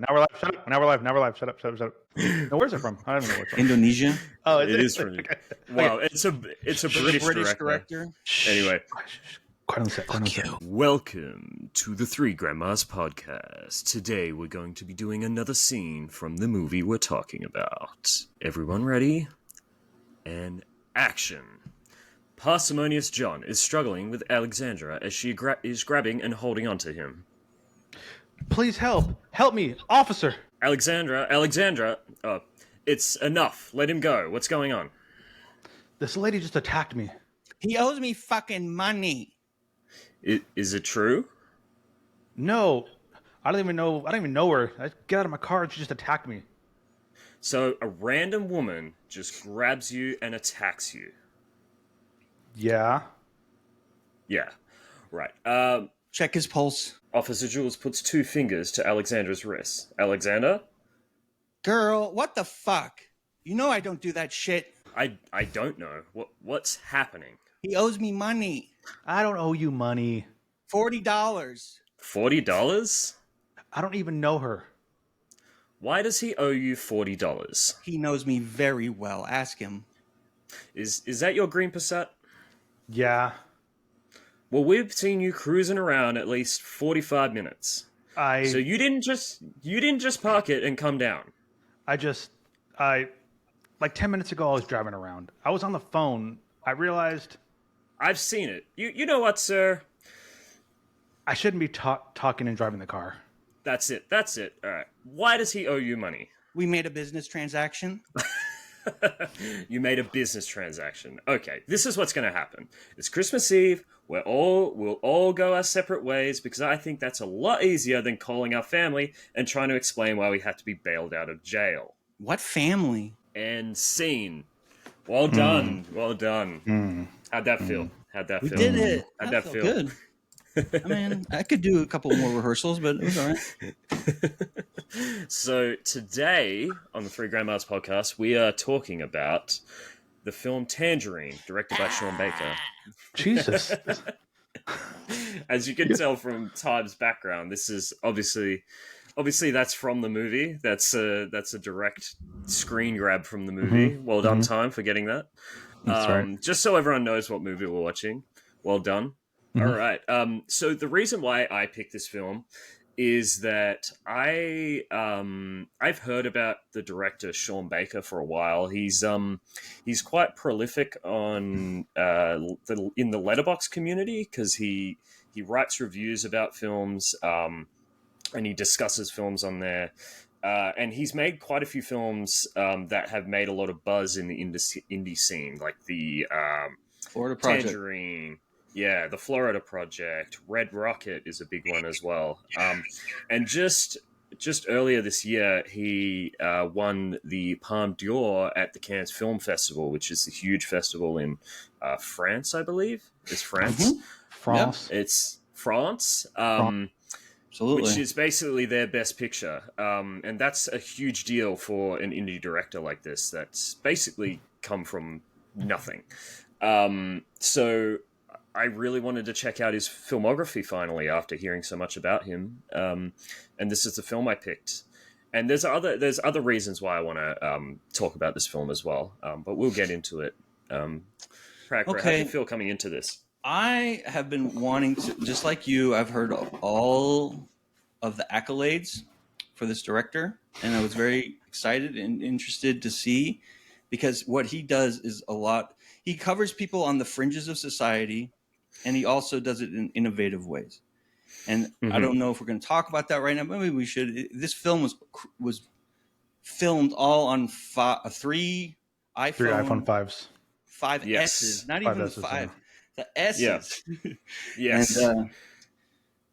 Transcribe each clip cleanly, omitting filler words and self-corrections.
Now we're live. Shut up. Now we're live. Now we're live. Shut up. Shut up. Shut up. No, where's it from? I don't even know where it's from. Indonesia. Oh, It is from. Okay. Wow, Okay. it's a British director. Anyway, Quiet on the set. Quiet on the set. welcome to the Three Grandmas podcast. Today we're going to be doing another scene from the movie we're talking about. Everyone ready? And action. Parsimonious John is struggling with Alexandra as she is grabbing and holding onto him. Please help. Help me, officer. Alexandra, it's enough. Let him go. What's going on? This lady just attacked me. He owes me fucking money. Is it true? No, I don't even know. I don't even know her. I get out of my car and she just attacked me. So a random woman just grabs you and attacks you. Yeah. Yeah, right. Check his pulse. Officer Jules puts two fingers to Alexandra's wrist. Alexander? Girl, what the fuck? You know I don't do that shit. I don't know. What's happening? He owes me money. I don't owe you money. $40. $40? I don't even know her. Why does he owe you $40? He knows me very well. Ask him. Is that your green Passat? Yeah. Well, we've seen you cruising around at least 45 minutes. So you didn't just park it and come down. Like 10 minutes ago, I was driving around. I was on the phone. I realized I've seen it. You know what, sir? I shouldn't be talking and driving the car. That's it. All right. Why does he owe you money? We made a business transaction. You made a business transaction. Okay, this is what's going to happen. It's Christmas Eve. We'll all go our separate ways because I think that's a lot easier than calling our family and trying to explain why we had to be bailed out of jail. What family? And scene. Well done. Well done. How'd that feel? We did it. How'd that feel? Good. I mean, I could do a couple more rehearsals, but it was all right. So today on the Three Grandmas podcast, we are talking about the film Tangerine, directed by Sean Baker. Jesus. As you can tell from Time's background, this is obviously that's from the movie. That's a direct screen grab from the movie. Mm-hmm. Well done, Time, for getting that. That's right. Just so everyone knows what movie we're watching. Well done. Mm-hmm. All right. So the reason why I picked this film is that I've heard about the director Sean Baker for a while. He's quite prolific on in the Letterboxd community because he writes reviews about films and he discusses films on there. And he's made quite a few films that have made a lot of buzz in the indie scene, like the Florida Project. Tangerine. Yeah, the Florida Project, Red Rocket is a big one as well. And just earlier this year, he won the Palme d'Or at the Cannes Film Festival, which is a huge festival in France, I believe. It's France. Mm-hmm. France. Yep. It's France. Absolutely. Which is basically their best picture. And that's a huge deal for an indie director like this that's basically come from nothing. So I really wanted to check out his filmography finally after hearing so much about him. And this is the film I picked. And there's other reasons why I want to talk about this film as well. But we'll get into it. Pragpro, how do you feel coming into this? I have been wanting to, just like you, I've heard all of the accolades for this director. And I was very excited and interested to see, because what he does is a lot. He covers people on the fringes of society, and he also does it in innovative ways. And I don't know if we're going to talk about that right now. Maybe we should. This film was filmed all on three iPhone 5s. 5 Yes. S's, not 5 even S's, 5. The S's. Yeah. Yes. And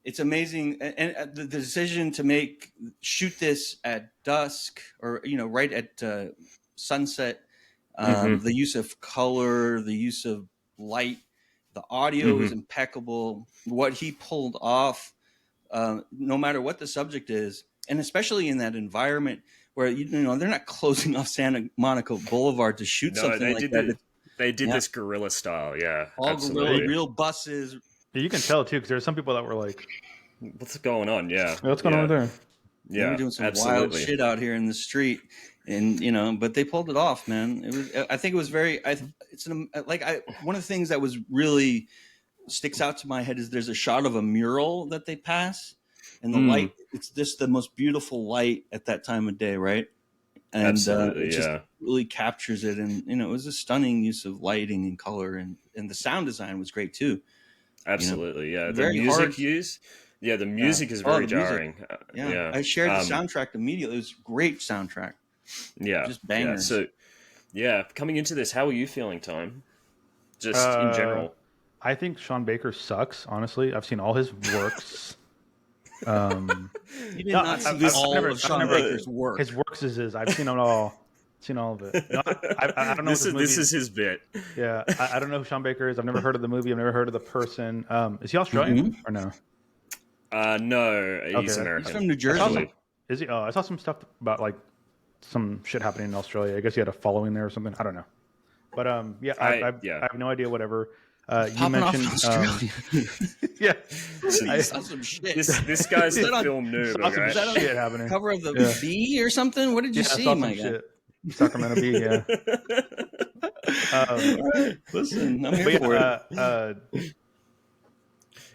it's amazing. And the decision to shoot this at dusk, or, right at sunset, the use of color, the use of light, the audio is impeccable. What he pulled off, no matter what the subject is, and especially in that environment where they're not closing off Santa Monica Boulevard to shoot something like that. They did this guerrilla style, yeah. All absolutely. guerrilla, real buses. Yeah, you can tell too, because there's some people that were like, What's going on? Yeah. "What's going on over there?" They were doing some wild shit out here in the street, and but they pulled it off, man. It was. I think it was very. One of the things that was really sticks out to my head is there's a shot of a mural that they pass, and the light. It's just the most beautiful light at that time of day, right? And it just really captures it, and it was a stunning use of lighting and color, and the sound design was great too. Absolutely, yeah. The music use. Yeah, the music is very jarring. Yeah, I shared the soundtrack immediately. It was a great soundtrack. Yeah, just bangers. Yeah, so, coming into this, how are you feeling, Time? Just in general. I think Sean Baker sucks. Honestly, I've seen all his works. You did not see all of Sean Baker's work. His works is I've seen it all. Seen all of it. No, I don't know. This is his bit. Yeah, I don't know who Sean Baker is. I've never heard of the movie. I've never heard of the person. Is he Australian or no? No, he's American. He's from New Jersey. Is he? Oh, I saw some stuff about like some shit happening in Australia. I guess he had a following there or something. I don't know. But I have no idea. Whatever. You mentioned Australia. Yeah. I saw some shit. This guy's the film noob. Okay? Is that on shit happening? Cover of the Bee or something? What did you see, my guy? Sacramento Bee. Yeah. Listen, I'm here for it.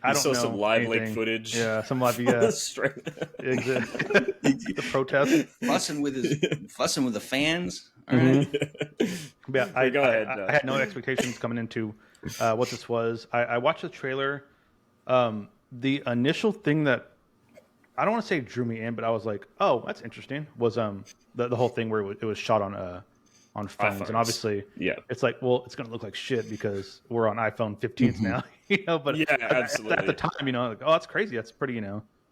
I don't know. Some live anything. leak footage. Yeah, some live. Yeah, the protest. Fussing with the fans. All right. Yeah, Go ahead. I had no expectations coming into what this was. I watched the trailer. The initial thing that I don't want to say drew me in, but I was like, "Oh, that's interesting." Was the whole thing where it was shot on phones, and obviously, it's like, well, it's going to look like shit because we're on iPhone 15s now, But absolutely. At the time, like, oh, that's crazy. That's pretty,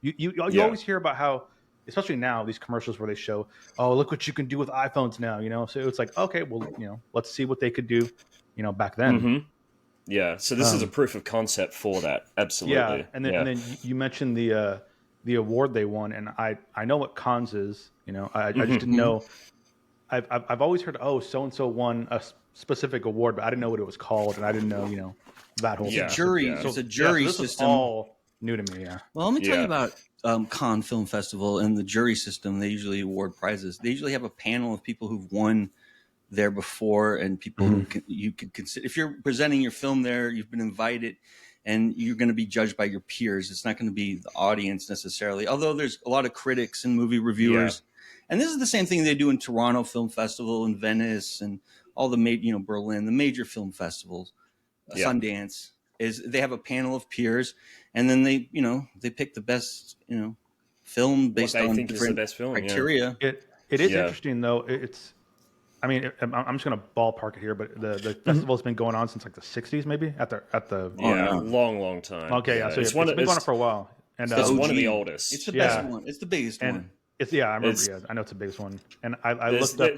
You always hear about how, especially now, these commercials where they show, oh, look what you can do with iPhones now, So it's like, okay, well, let's see what they could do, back then. Mm-hmm. Yeah. So this is a proof of concept for that. Absolutely. Yeah, and then you mentioned the award they won, and I know what cons is. I just didn't know. I've always heard, oh, so and so won a specific award, but I didn't know what it was called, and I didn't know that whole thing. Jury. It's a jury this system. Is all new to me. Yeah. Well, let me tell you about Cannes Film Festival and the jury system. They usually award prizes. They usually have a panel of people who've won there before, and people who you could consider. If you're presenting your film there, you've been invited, and you're going to be judged by your peers. It's not going to be the audience necessarily, although there's a lot of critics and movie reviewers. And this is the same thing they do in Toronto Film Festival and Venice and all the Berlin, the major film festivals, Sundance, is they have a panel of peers, and then they pick the best, film based on different the best film, criteria. It is interesting though. I'm just going to ballpark it here, but the festival's been going on since like the 60s, maybe at the long time. Okay, yeah. So it's been going on for a while, and it's one of the oldest. It's the best one. It's the biggest one. I remember. I know it's the biggest one, and I looked up.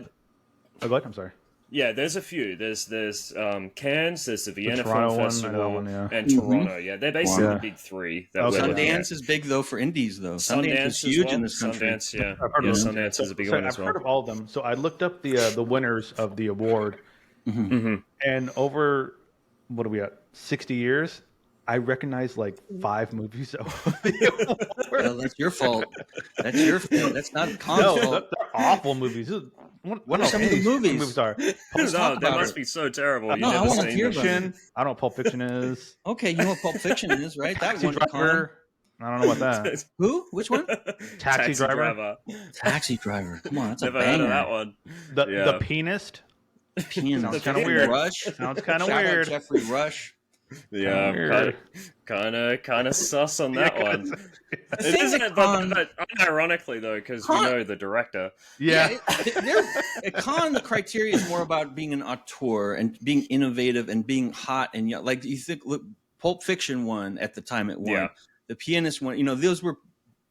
Oh, go ahead. I'm sorry. Yeah, there's a few. There's Cannes, there's the Vienna Toronto Film Festival, and Toronto. Yeah, they're basically the big three. Sundance is big though for indies though. Sundance is huge in this country. Sundance, Sundance is a big one as well. I've heard of all of them. So I looked up the winners of the award, and over what are we at 60 years? I recognize like 5 movies over the award. Well, that's your fault. That's your fault. That's not Cannes' fault. They're awful movies. What are some of the movies? Are. They must be so terrible. I want to hear about it. I don't know what Pulp Fiction is. Okay, you know what Pulp Fiction is, right? That Taxi Driver. I don't know about that. Who? Which one? Taxi Driver. Taxi Driver. Come on, that's never a banger. Heard of that one. The Pianist. Sounds kind of weird. Rush. Sounds kind of Shout weird. Out Jeffrey Rush. Yeah, kind of sus on that one. It isn't, but ironically though, because we know the director. Yeah, at Cannes, the criteria is more about being an auteur and being innovative and being hot and young. Like you think, look, Pulp Fiction won at the time it won. Yeah. The Pianist won. Those were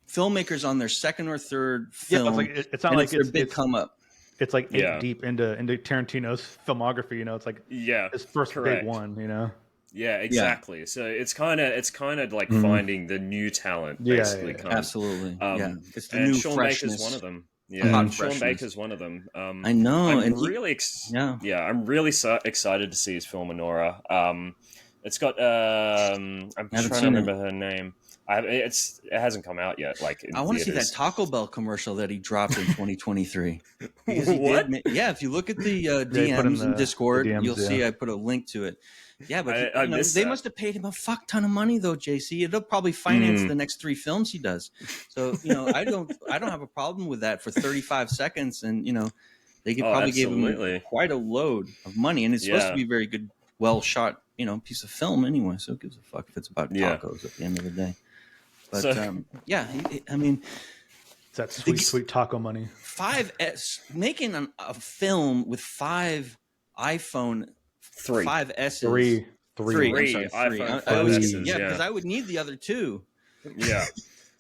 filmmakers on their second or third film. Yeah, it's not like it's a big come up. It's like deep into Tarantino's filmography. It's like his first big one. Yeah, exactly. Yeah. So it's kind of like finding the new talent, basically. Yeah. Absolutely. It's the and new Sean freshness. Baker's one of them. Yeah, Sean Baker's one of them. I know. I'm really excited to see his film Anora. It's got I'm trying to seen remember her name. It hasn't come out yet. Like in I want to see that theaters. Taco Bell commercial that he dropped in 2023. Because he What? if you look at the Yeah, he put DMs in Discord, DMs, you'll see I put a link to it. Yeah, but I missed they that. must have paid him a fuck ton of money though, JC. It'll probably finance the next 3 films he does. So I don't have a problem with that for 35 seconds, and they could probably give him quite a load of money, and it's supposed to be very good, well shot, piece of film anyway. So who gives a fuck if it's about tacos at the end of the day? But I mean, it's that sweet taco money. 5S making a film with 5 iPhone 5Ss. Three. I'm sorry, 3. iPhone 5Ss. Yeah, because I would need the other 2. Yeah.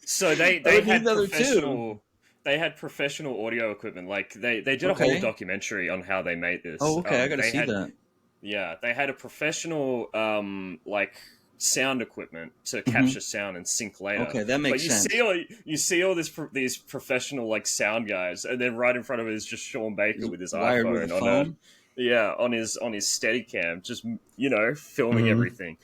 So they had professional. They had professional audio equipment. Like they did a whole documentary on how they made this. Oh, okay, I gotta see that. Yeah, they had a professional sound equipment to capture sound and sync later. Okay, that makes sense. You see all these professional sound guys, and then right in front of it is just Sean Baker with his iPhone on his Steadicam, just filming everything.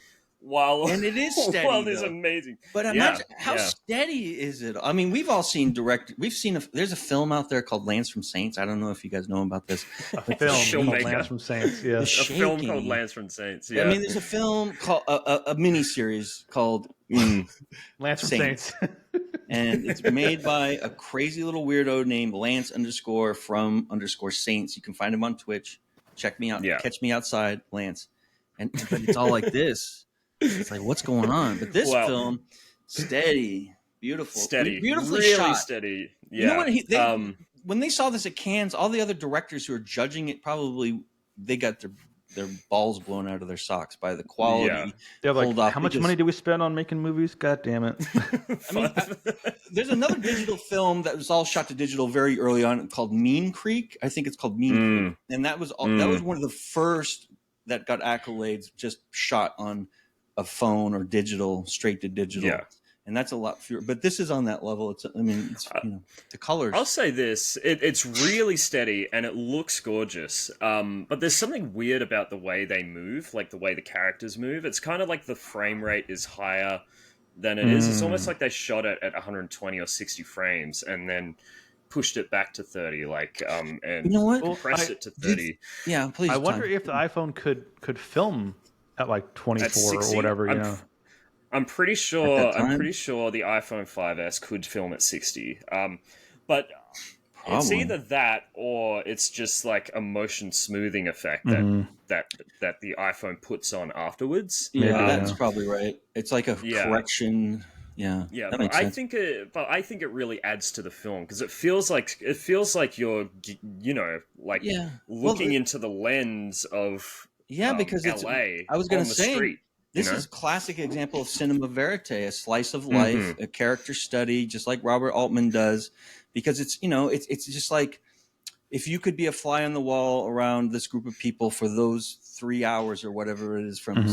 And it is steady. While it's amazing. But imagine how steady is it? I mean, we've all seen there's a film out there called Lance from Saints. I don't know if you guys know about this. A film called Lance from Saints. Yeah, a film called Lance from Saints. Yeah, I mean, there's a film called a miniseries called Lance from Saints. And it's made by a crazy little weirdo named Lance _from_Saints. You can find him on Twitch. Check me out. Yeah. Catch me outside, Lance. But it's all like this. It's like, what's going on? But this film, steady, beautiful, beautifully really shot. Steady. Yeah. You know what? When they saw this at Cannes, all the other directors who are judging it they got their balls blown out of their socks by the quality. Yeah. They're like, how much money do we spend on making movies? God damn it! I mean, there's another digital film that was all shot to digital very early on called Mean Creek. I think it's called Mean Creek, and that was one of the first that got accolades, just shot on a phone or straight to digital. Yeah. And that's a lot fewer, but this is on that level. It's the colors. I'll say this: it's really steady and it looks gorgeous. But there's something weird about the way they move, like the way the characters move. It's kind of like the frame rate is higher than it is. It's almost like they shot it at 120 or 60 frames and then pushed it back to 30, and you know what? Compressed it to 30. Yeah, please. I wonder if the iPhone could film at like 24 or whatever. I'm pretty sure. The iPhone 5S could film at 60. But probably. It's either that or it's just like a motion smoothing effect that the iPhone puts on afterwards. Yeah, that's probably right. It's like a correction. Yeah, that makes sense. I think it really adds to the film because it feels like you're looking into the lens of because LA. It's I was going to say. Street. This is a classic example of cinema verite, a slice of life, a character study, just like Robert Altman does, because it's just like if you could be a fly on the wall around this group of people for those 3 hours or whatever it is from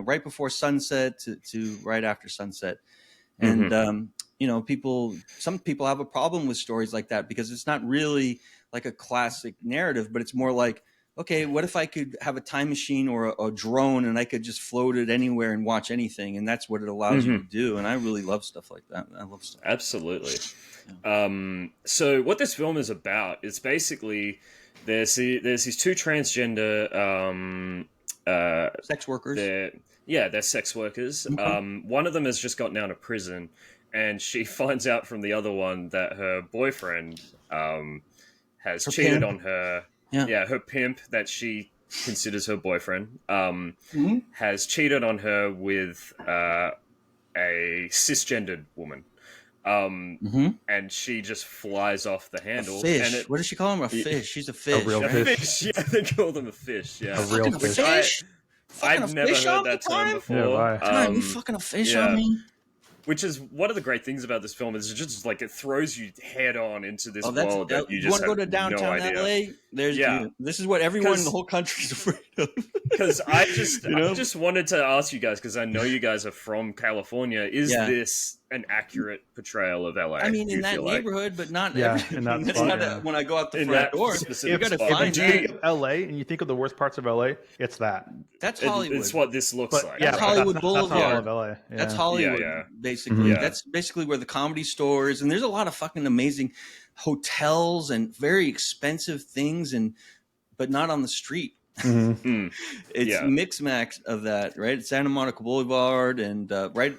right before sunset to right after sunset. And, some people have a problem with stories like that because it's not really like a classic narrative, but it's more like, okay, what if I could have a time machine or a drone and I could just float it anywhere and watch anything? And that's what it allows you to do. And I really love stuff like that. I love stuff. Absolutely. Yeah. So what this film is about is basically there's these 2 transgender sex workers. They're sex workers. One of them has just gotten out of prison and she finds out from the other one that her boyfriend has cheated on her. Yeah, her pimp that she considers her boyfriend has cheated on her with a cisgendered woman. And she just flies off the handle. A fish. What does she call him? A fish. She's a fish. A real fish. Yeah, they call them a fish. Yeah, a real fish. I've never heard that term before. You fucking a fish on me. Which is one of the great things about this film is it just like it throws you head on into this world that you just want to go to downtown LA? This is what everyone in the whole country is afraid of. Because I just wanted to ask you guys because I know you guys are from California. Is this an accurate portrayal of LA. I mean, do in you that feel like? neighborhood, but not Yeah, every. in that That's spot, not yeah. when I go out the In front that door. specific You got to spot. find If you that. think of LA and you think of the worst parts of LA, it's that. That's Hollywood. It's what this looks But like. yeah, That's right? Hollywood that's not all of Boulevard. LA. Yeah. That's Hollywood, Yeah. basically. Yeah. That's basically where the Comedy Store is, and there's a lot of fucking amazing hotels and very expensive things, but not on the street. Mm. It's Yeah. mix max of that, right? It's Santa Monica Boulevard and right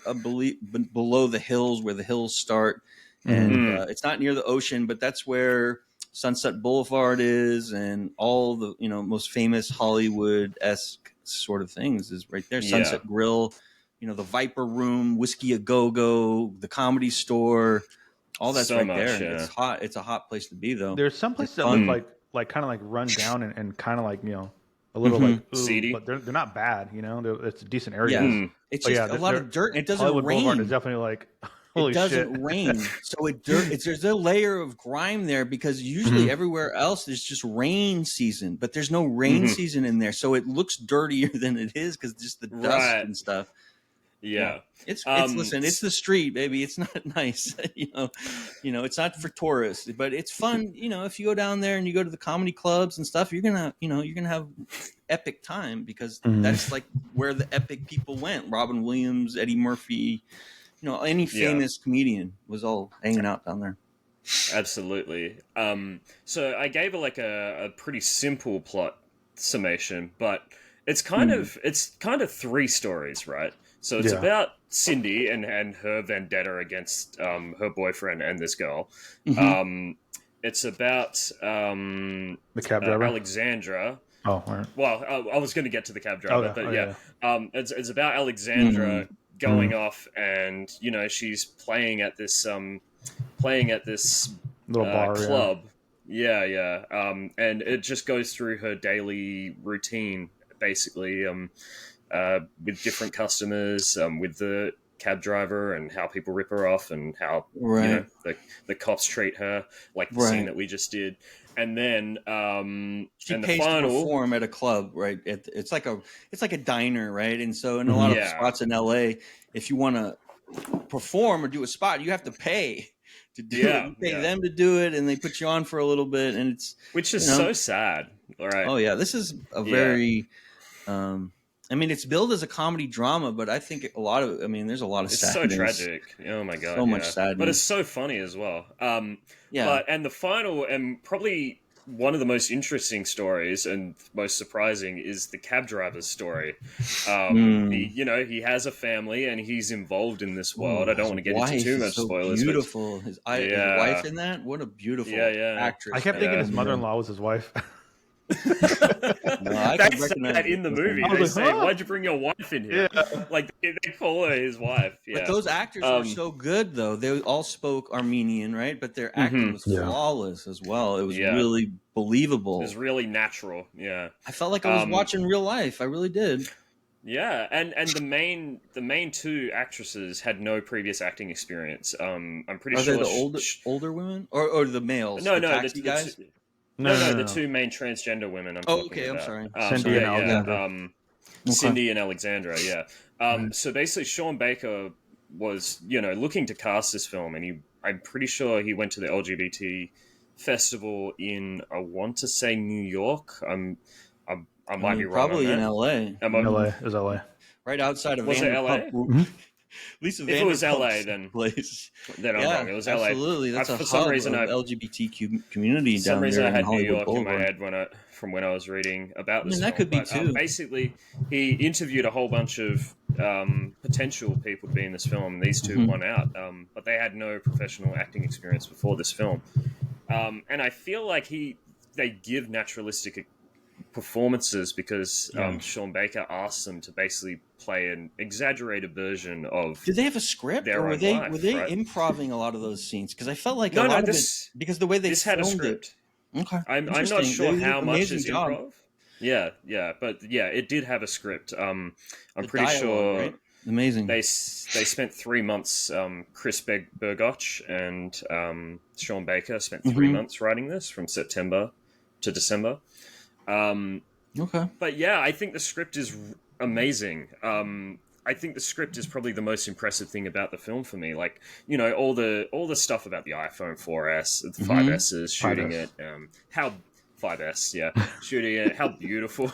below the hills where the hills start, and it's not near the ocean, but that's where Sunset Boulevard is, and all the most famous Hollywood-esque sort of things is right there. Sunset Grill, the Viper Room, Whiskey A Go Go, the Comedy Store, all that's So right much, there. yeah. It's hot. It's a hot place to be, though. There's some places that fun. look like kind of like run down and kind of like a little like ooh, seedy, but they're not bad. It's decent areas. Yeah, it's just a lot of dirt. And it doesn't Hollywood rain. Boulevard is definitely like holy it doesn't shit. rain, so there's a layer of grime there because usually everywhere else there's just rain season, but there's no rain season in there, so it looks dirtier than it is because just the dust and stuff. Yeah. It's listen, it's the street, baby. It's not nice, it's not for tourists, but it's fun. If you go down there and you go to the comedy clubs and stuff, you're gonna have epic time because that's like where the epic people went. Robin Williams, Eddie Murphy, any famous comedian was all hanging out down there. Absolutely. So I gave a pretty simple plot summation, but it's kind of three stories, right? So it's about Cindy and her vendetta against her boyfriend and this girl. It's about The cab driver, Alexandra. Oh, all right. Well, I was going to get to the cab driver, but it's about Alexandra going off, and she's playing at this Little bar club. And it just goes through her daily routine, basically. With different customers, with the cab driver, and how people rip her off, and how the cops treat her, like the scene that we just did. And then she pays to perform at a club, right? It's like a diner, right? And so in a lot of spots in LA, if you want to perform or do a spot, you have to pay to do it. You pay them to do it, and they put you on for a little bit, and which is so sad. All right. Oh yeah, this is a very. It's billed as a comedy drama, but I think there's a lot of sadness. It's so tragic. Oh my god, so much sadness. But it's so funny as well. And the final and probably one of the most interesting stories and most surprising is the cab driver's story. He has a family and he's involved in this world. I don't want to get into too much spoilers. Beautiful. His wife in that. What a beautiful actress. I kept thinking his mother-in-law was his wife. They say that in the movie. They say, "Why'd you bring your wife in here?" Yeah. Like they call her his wife. Yeah. But those actors were so good, though. They all spoke Armenian, right? But their acting was flawless as well. It was really believable. It was really natural. Yeah, I felt like I was watching real life. I really did. Yeah, and the main two actresses had no previous acting experience. I'm pretty sure. Are they the older women or the males? No, the taxi guys. No, the two main transgender women. I'm sorry. Cindy and Alexandra. Cindy and Alexandra. Yeah. So basically, Sean Baker was looking to cast this film, and I'm pretty sure he went to the LGBT festival in I want to say New York. I might be wrong. Probably on that. in LA. LA is LA. Right outside of Was it LA? Lisa if it was LA, then place. Then I'm wrong. It was LA. Absolutely, that's for some reason LGBTQ community down there. For some reason, I had New York Boulevard. in my head from when I was reading about this. That film. could be too. Basically, he interviewed a whole bunch of potential people to be in this film, and these two won out. But they had no professional acting experience before this film, and I feel like they give naturalistic performances because Sean Baker asked them to basically play an exaggerated version of. Did they have a script, or were they improvising a lot of those scenes? Because I felt like because the way they had a script. Okay, I'm not sure how much is improv. Yeah, but it did have a script. I'm pretty sure. Right? Amazing. They spent 3 months. Chris Bergoch and Sean Baker spent 3 months writing this from September to December. Okay. But yeah, I think the script is amazing. I think the script is probably the most impressive thing about the film for me. Like, you know, all the stuff about the iPhone 4S, the 5S's, shooting 5S. it, how 5S, yeah, shooting it, how beautiful.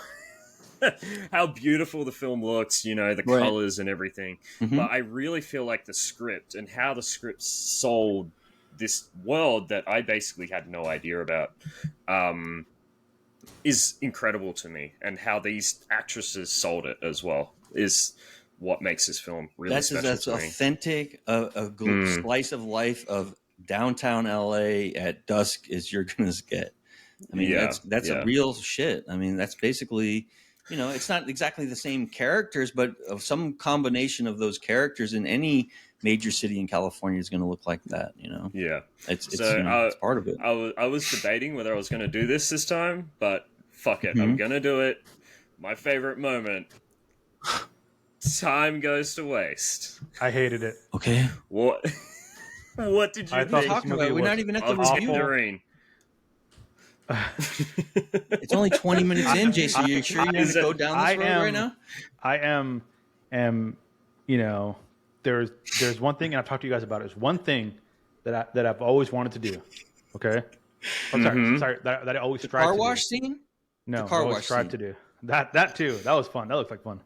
How beautiful the film looks, you know, the colors and everything. But I really feel like the script and how the script sold this world that I basically had no idea about is incredible to me. And how these actresses sold it as well is what makes this film really special that's to me. authentic, a slice of life of downtown LA at dusk as you're going to get. I mean, that's a real shit. I mean, that's basically... You know, it's not exactly the same characters, but of some combination of those characters in any major city in California is going to look like that. You know, it's it's part of it. I was debating whether I was going to do this time, but fuck it, I'm going to do it. My favorite moment: Time Goes to Waste. I hated it. Okay, what? What did you think? Talking about? We're not even at the review. Tangerine. It's only 20 minutes in, Jason. You sure you want to go down this road right now? I am, you know, there's one thing, and I've talked to you guys about it. There's one thing that I've always wanted to do. Okay, sorry, that I always strive to do. Car wash scene? No, I always strive to do that too. That was fun. That looked like fun.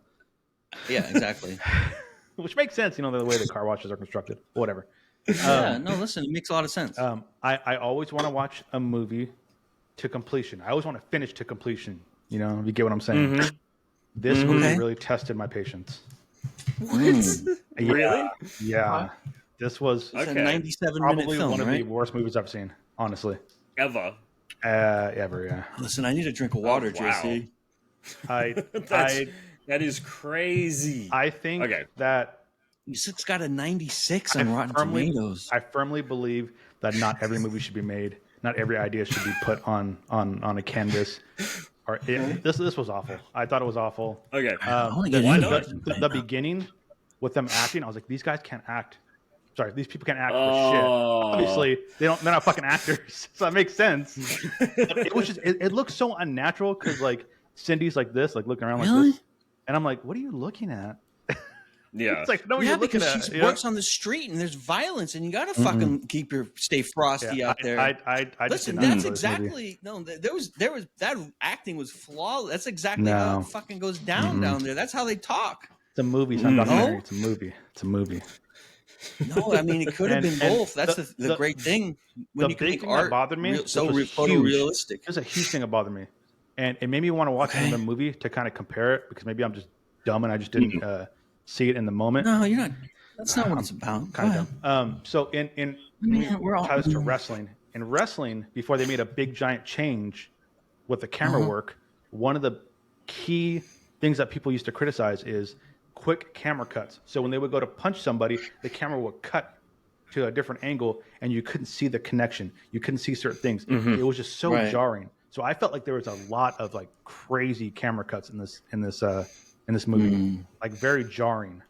Yeah, exactly. Which makes sense, you know, the way the car washes are constructed. Whatever. No, listen, it makes a lot of sense. I always want to watch a movie to completion. I always want to finish to completion. You know, if you get what I'm saying. This movie really tested my patience. What? Really? Yeah. This was a 97-minute probably film, one of right? the worst movies I've seen, honestly. Ever, yeah. Listen, I need a drink of water, wow. JC. That is crazy. I think that it's got a 96 on Rotten Tomatoes. I firmly believe that not every movie should be made. Not every idea should be put on a canvas. This was awful. I thought it was awful. Okay. The beginning with them acting, I was like, these guys can't act. Sorry, these people can't act for shit. Obviously, they're not fucking actors, so that makes sense. It was just it looks so unnatural because like Cindy's like this, like looking around like this, and I'm like, what are you looking at? Yeah, it's like no, you're looking at. She works on the street and there's violence, and you got to fucking stay frosty out there. I listen, that's exactly there was that acting was flawless. That's exactly how it fucking goes down there. That's how they talk. It's a movie, it's not a documentary. It's a movie. No, I mean it could have been both. That's the great thing when you can make art. That bothered me. So photorealistic. There's a huge thing that bothered me, and it made me want to watch another movie to kind of compare it because maybe I'm just dumb and I just didn't see it in the moment. No, you're not. That's not what it's about. Kind of. So we're all ties to wrestling. In wrestling, before they made a big giant change with the camera work, one of the key things that people used to criticize is quick camera cuts. So when they would go to punch somebody, the camera would cut to a different angle, and you couldn't see the connection. You couldn't see certain things. It was just so jarring. So I felt like there was a lot of like crazy camera cuts in this movie, like very jarring.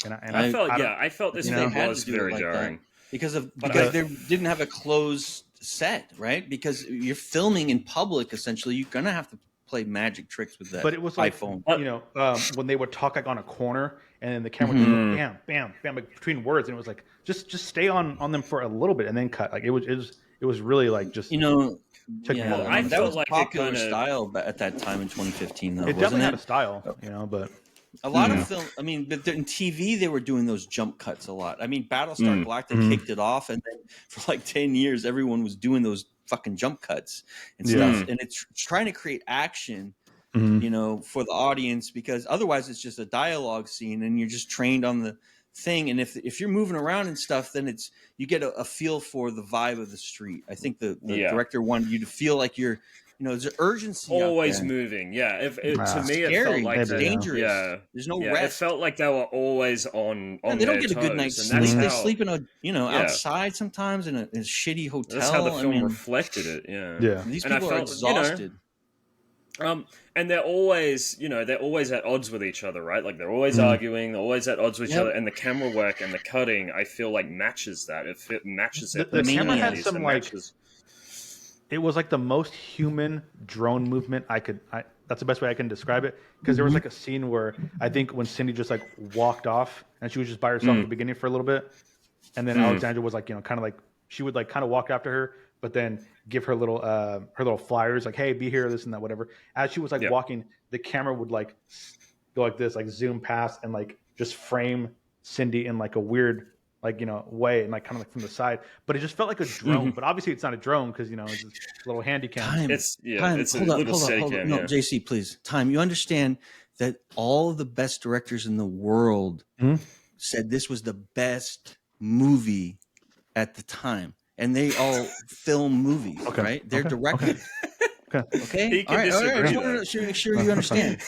And I felt this film was very jarring because they didn't have a closed set, right? Because you're filming in public, essentially, you're gonna have to play magic tricks with that. But it was like iPhone. When they would talk like on a corner, and then the camera would go bam, bam, bam, like between words, and it was like just stay on them for a little bit and then cut. Like it was really like just I felt like popular style at that time in 2015 though. It definitely had a style, but a lot of film. I mean, but in TV they were doing those jump cuts a lot. I mean, Battlestar Galactica kicked it off, and then for like 10 years everyone was doing those fucking jump cuts and stuff, and it's trying to create action, for the audience, because otherwise it's just a dialogue scene and you're just trained on the thing. And if you're moving around and stuff, then you get a feel for the vibe of the street. I think the director wanted you to feel like you're, there's an urgency. Always moving. Yeah. To me, it felt like it's dangerous. Yeah. There's no rest. It felt like they were always on they don't get a good night's sleep. They sleep in outside sometimes in a shitty hotel. That's how the film reflected it. Yeah. Yeah. These people are exhausted. And they're always at odds with each other, right? Like they're always arguing, they're always at odds with each other, and the camera work and the cutting, I feel like matches that. It matches it. The camera had some it was like the most human drone movement I That's the best way I can describe it. Because there was like a scene where I think when Cindy just like walked off and she was just by herself at the beginning for a little bit, and then Alexandra was like, you know, kind of like she would like kind of walk after her, but then give her little flyers like, hey, be here, this and that, whatever. As she was like walking, the camera would like go like this, like zoom past and like just frame Cindy in like a weird like, you know, way and like kind of like from the side, but it just felt like a drone. But obviously it's not a drone because, you know, it's just a little handy cam. It's a little steady cam. No, JC, please. Time. You understand that all of the best directors in the world said this was the best movie at the time, and they all film movies, right? They're directors. Okay. All right. I just want to make sure you understand.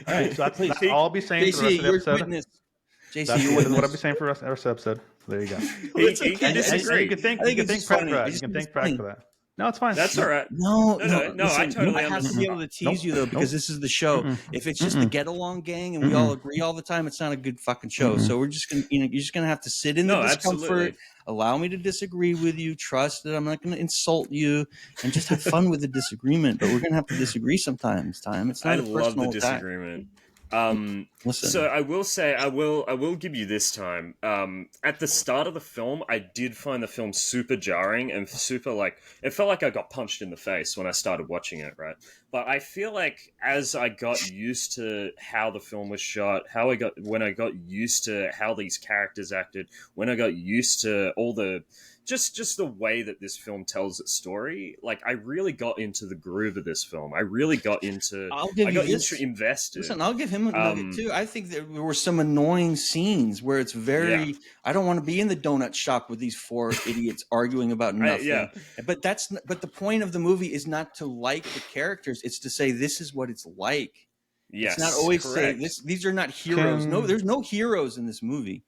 All right. So that's all I'll be saying for the rest of the episode. Witness. JC, that's you're what I'll be saying for the rest of the episode. So there you go. He can disagree. You can thank Pragpro. You can thank Pragpro for that. No, it's fine. That's all right. No. Listen, I totally I have to be able to tease you though, because this is the show. If it's just the get along gang and we all agree all the time, it's not a good fucking show. So we're just gonna, you're just gonna have to sit in the discomfort. Absolutely. Allow me to disagree with you. Trust that I'm not going to insult you, and just have fun with the disagreement. But we're going to have to disagree sometimes. It's not a personal love the attack. disagreement. Listen. So I will say, I will give you this time. At the start of the film, I did find the film super jarring and super like it felt like I got punched in the face when I started watching it, right? But I feel like as I got used to how the film was shot, when I got used to how these characters acted, when I got used to all the just the way that this film tells its story, like I really got into the groove of this film. I really got into. Invested. Listen, I'll give him a nugget too. I think there were some annoying scenes where it's very. Yeah. I don't want to be in the donut shop with these four idiots arguing about nothing. But the point of the movie is not to like the characters. It's to say this is what it's like. Yes, it's not always say this. These are not heroes. No, there's no heroes in this movie.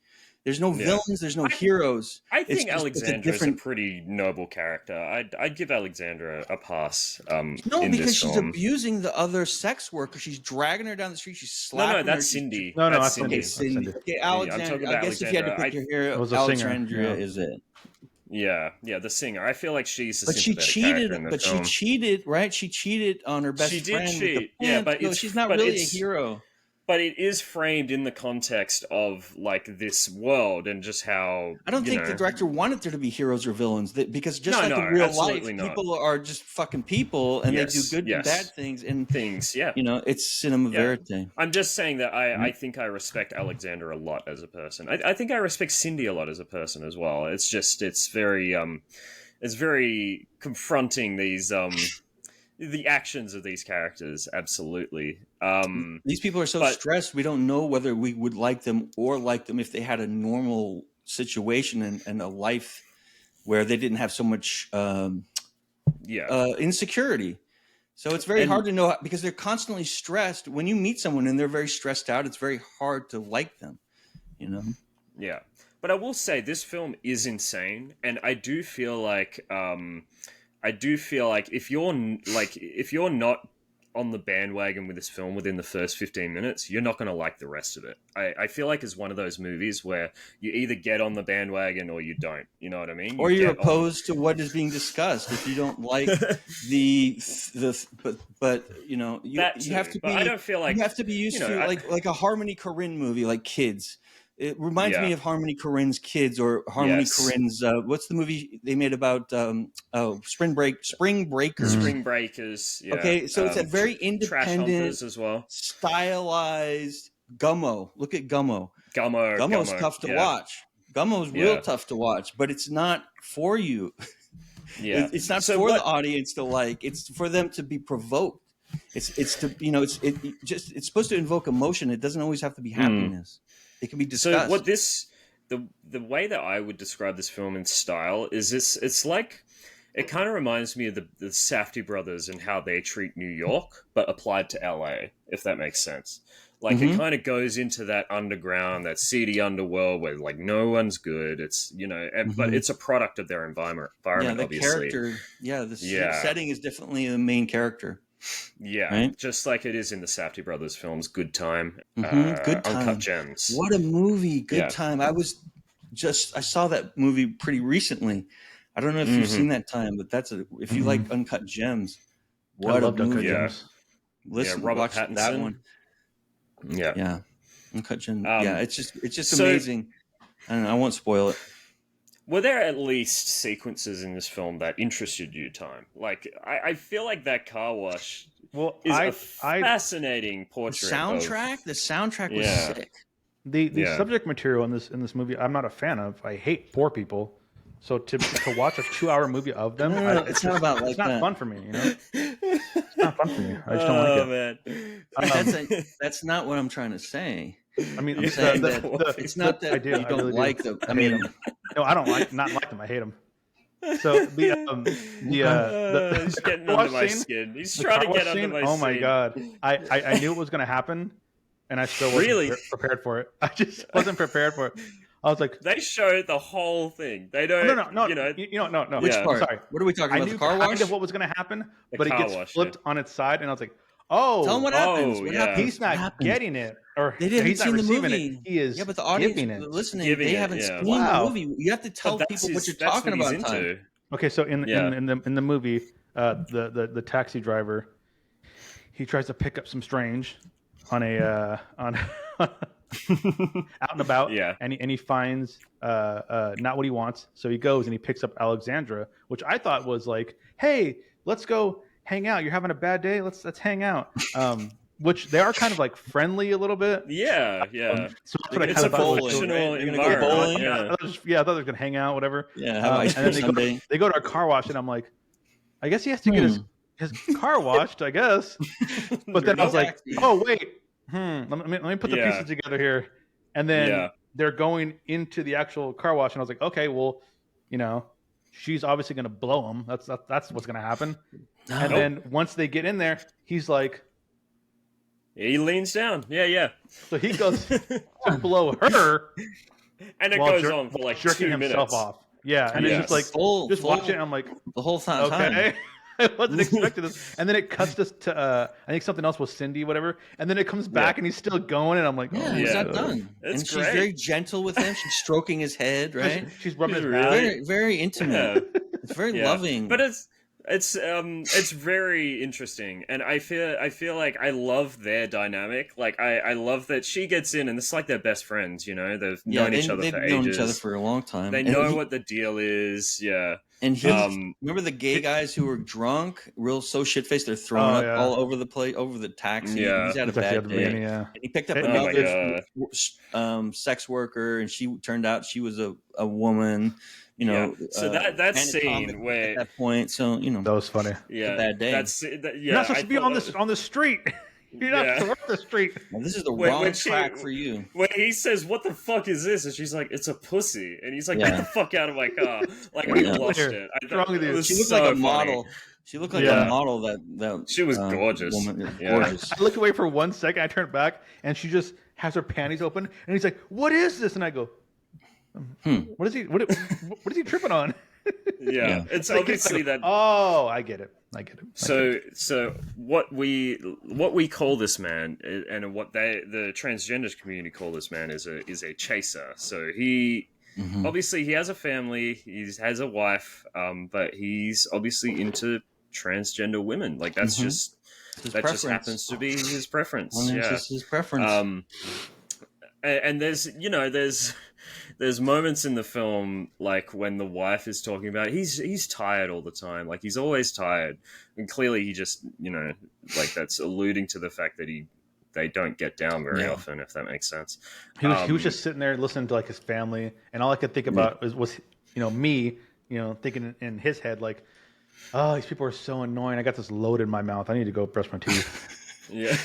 There's no villains. There's no heroes. I think Alexandra is a pretty noble character. I'd give Alexandra a pass. Because she's abusing the other sex worker. She's dragging her down the street. She's slapping her. No, that's Cindy. No, that's Cindy. Okay, Alexandra. I guess if you had to pick your hero, Alexandra is it. Yeah, the singer. I feel like she's the she cheated, right? She cheated on her best friend. She did cheat. But she's not really a hero. But it is framed in the context of like this world and just how I don't think the director wanted there to be heroes or villains because just in real life, people are just fucking people and they do good and bad things and things. Yeah, it's cinema verite. I'm just saying that I think I respect Alexandra a lot as a person. I think I respect Cindy a lot as a person as well. It's just it's very confronting these the actions of these characters. Absolutely. These people are so stressed. We don't know whether we would like them or like them if they had a normal situation and a life where they didn't have so much insecurity. So it's very hard to know because they're constantly stressed. When you meet someone and they're very stressed out, it's very hard to like them, Yeah. But I will say this film is insane. And I do feel like if you're not on the bandwagon with this film within the first 15 minutes, you're not going to like the rest of it. I feel like it's one of those movies where you either get on the bandwagon or you don't. You know what I mean? Or you're opposed to what is being discussed. If you don't like you have to be. I don't feel like you have to be used to like a Harmony Korine movie, like Kids. It reminds me of Harmony Korine's Kids or Harmony Korine's what's the movie they made about Spring Breakers? Spring Breakers. Yeah. Okay, so it's a very independent, as well, stylized Gummo. Look at Gummo. Gummo's tough to watch. Gummo's real tough to watch, but it's not for you. Yeah, it's not for the audience to like. It's for them to be provoked. It's supposed to invoke emotion. It doesn't always have to be happiness. It can be discussed. So the way that I would describe this film in style is it's like it kind of reminds me of the Safdie brothers and how they treat New York, but applied to LA, if that makes sense. Like it kind of goes into that underground, that seedy underworld where like no one's good. It's but it's a product of their environment. The obviously. Character. Setting is definitely the main character. Yeah, right? Just like it is in the Safdie brothers films. Good Time, Good Time, Uncut Gems. What a movie! Good Time. I saw that movie pretty recently. I don't know if you've seen that time, but if you like Uncut Gems, what a movie! Robert watch Pattinson. that one. Yeah. Yeah. It's just so- amazing. I don't know. I won't spoil it. Were there at least sequences in this film that interested you, Time? Like, I feel like that car wash Well, is a fascinating The portrait. soundtrack was sick. The subject material in this movie, I'm not a fan of. I hate poor people. So to watch a 2-hour movie of them, It's not about like it's not that. fun for me. It's not fun for me. I just don't like it. Man. That's not what I'm trying to say. I mean, I'm saying that it's not that I you don't really like do. them. I mean, no, I don't like them. I hate them. So he's getting under my skin. He's trying to get under my skin. Oh my god! I knew it was going to happen, and I still wasn't prepared for it. I just wasn't prepared for it. I was like, they showed the whole thing. They don't. No. no. Which part? Sorry. What are we talking about? I knew The car wash? kind of what was going to happen, but it gets flipped on its side, and I was like, oh, tell him what happens. He's not getting it, or they didn't see the movie. He is. Yeah, but the audience listening, they haven't seen the movie. You have to tell people what you're talking about. Time. Okay, so in the movie, the taxi driver, he tries to pick up some strange on out and about, and he finds not what he wants, so he goes and he picks up Alexandra, which I thought was like, hey, let's go hang out. You're having a bad day. Let's hang out. Which they are kind of like friendly a little bit. Yeah. So that's what it's a functional environment. I thought they were gonna hang out, whatever. Yeah, and then they go to a car wash, and I'm like, I guess he has to get his car washed, I guess. But then I was like, oh wait, let me put the pieces together here. And then they're going into the actual car wash, and I was like, okay, well, she's obviously gonna blow him. That's what's gonna happen. And then once they get in there, he's like, he leans down. Yeah. So he goes to blow her, and it goes on for like jerking 2 minutes. himself off. Yeah, and it's just like watch it. And I'm like, the whole time. Okay, I wasn't expecting this. And then it cuts us to I think something else was Cindy, whatever. And then it comes back, and he's still going. And I'm like, he's not done. And she's very gentle with him. She's stroking his head, right? She's rubbing his very, very intimate. It's very loving. But it's very interesting, and I feel like I love their dynamic. Like I love that she gets in, and it's like they're best friends. They've known each other for ages. They've known each other for a long time. They know what the deal is. Yeah. And remember the gay guys who were drunk, so shit faced, they're throwing up all over the place, over the taxi. Yeah. He's had a bad day. And he picked up another sex worker, and she turned out she was a woman. So that scene where at that point, so that was funny. Yeah, a bad day. You're not supposed to be on the street. You're not supposed to work the street. Well, this is the wrong track for you. When he says, "What the fuck is this?" and she's like, "It's a pussy," and he's like, "Get the fuck out of my car!" Like we lost it. What's wrong with you? She looked like a model. She looked like a model that she was gorgeous. Gorgeous. I look away for 1 second. I turn back, and she just has her panties open, and he's like, "What is this?" And I go, What is he tripping on? It's obviously that. Oh, I get it. So what we call this man, and what the transgender community call this man is a chaser. So he obviously he has a family, he has a wife, but he's obviously into transgender women. Like that's just happens to be his preference. It's just his preference. And there's moments in the film like when the wife is talking about he's tired all the time, like he's always tired, and clearly he just like that's alluding to the fact that they don't get down very often, if that makes sense. He was just sitting there listening to like his family, and all I could think about was me thinking in his head like, oh, these people are so annoying. I got this load in my mouth. I need to go brush my teeth. Yeah.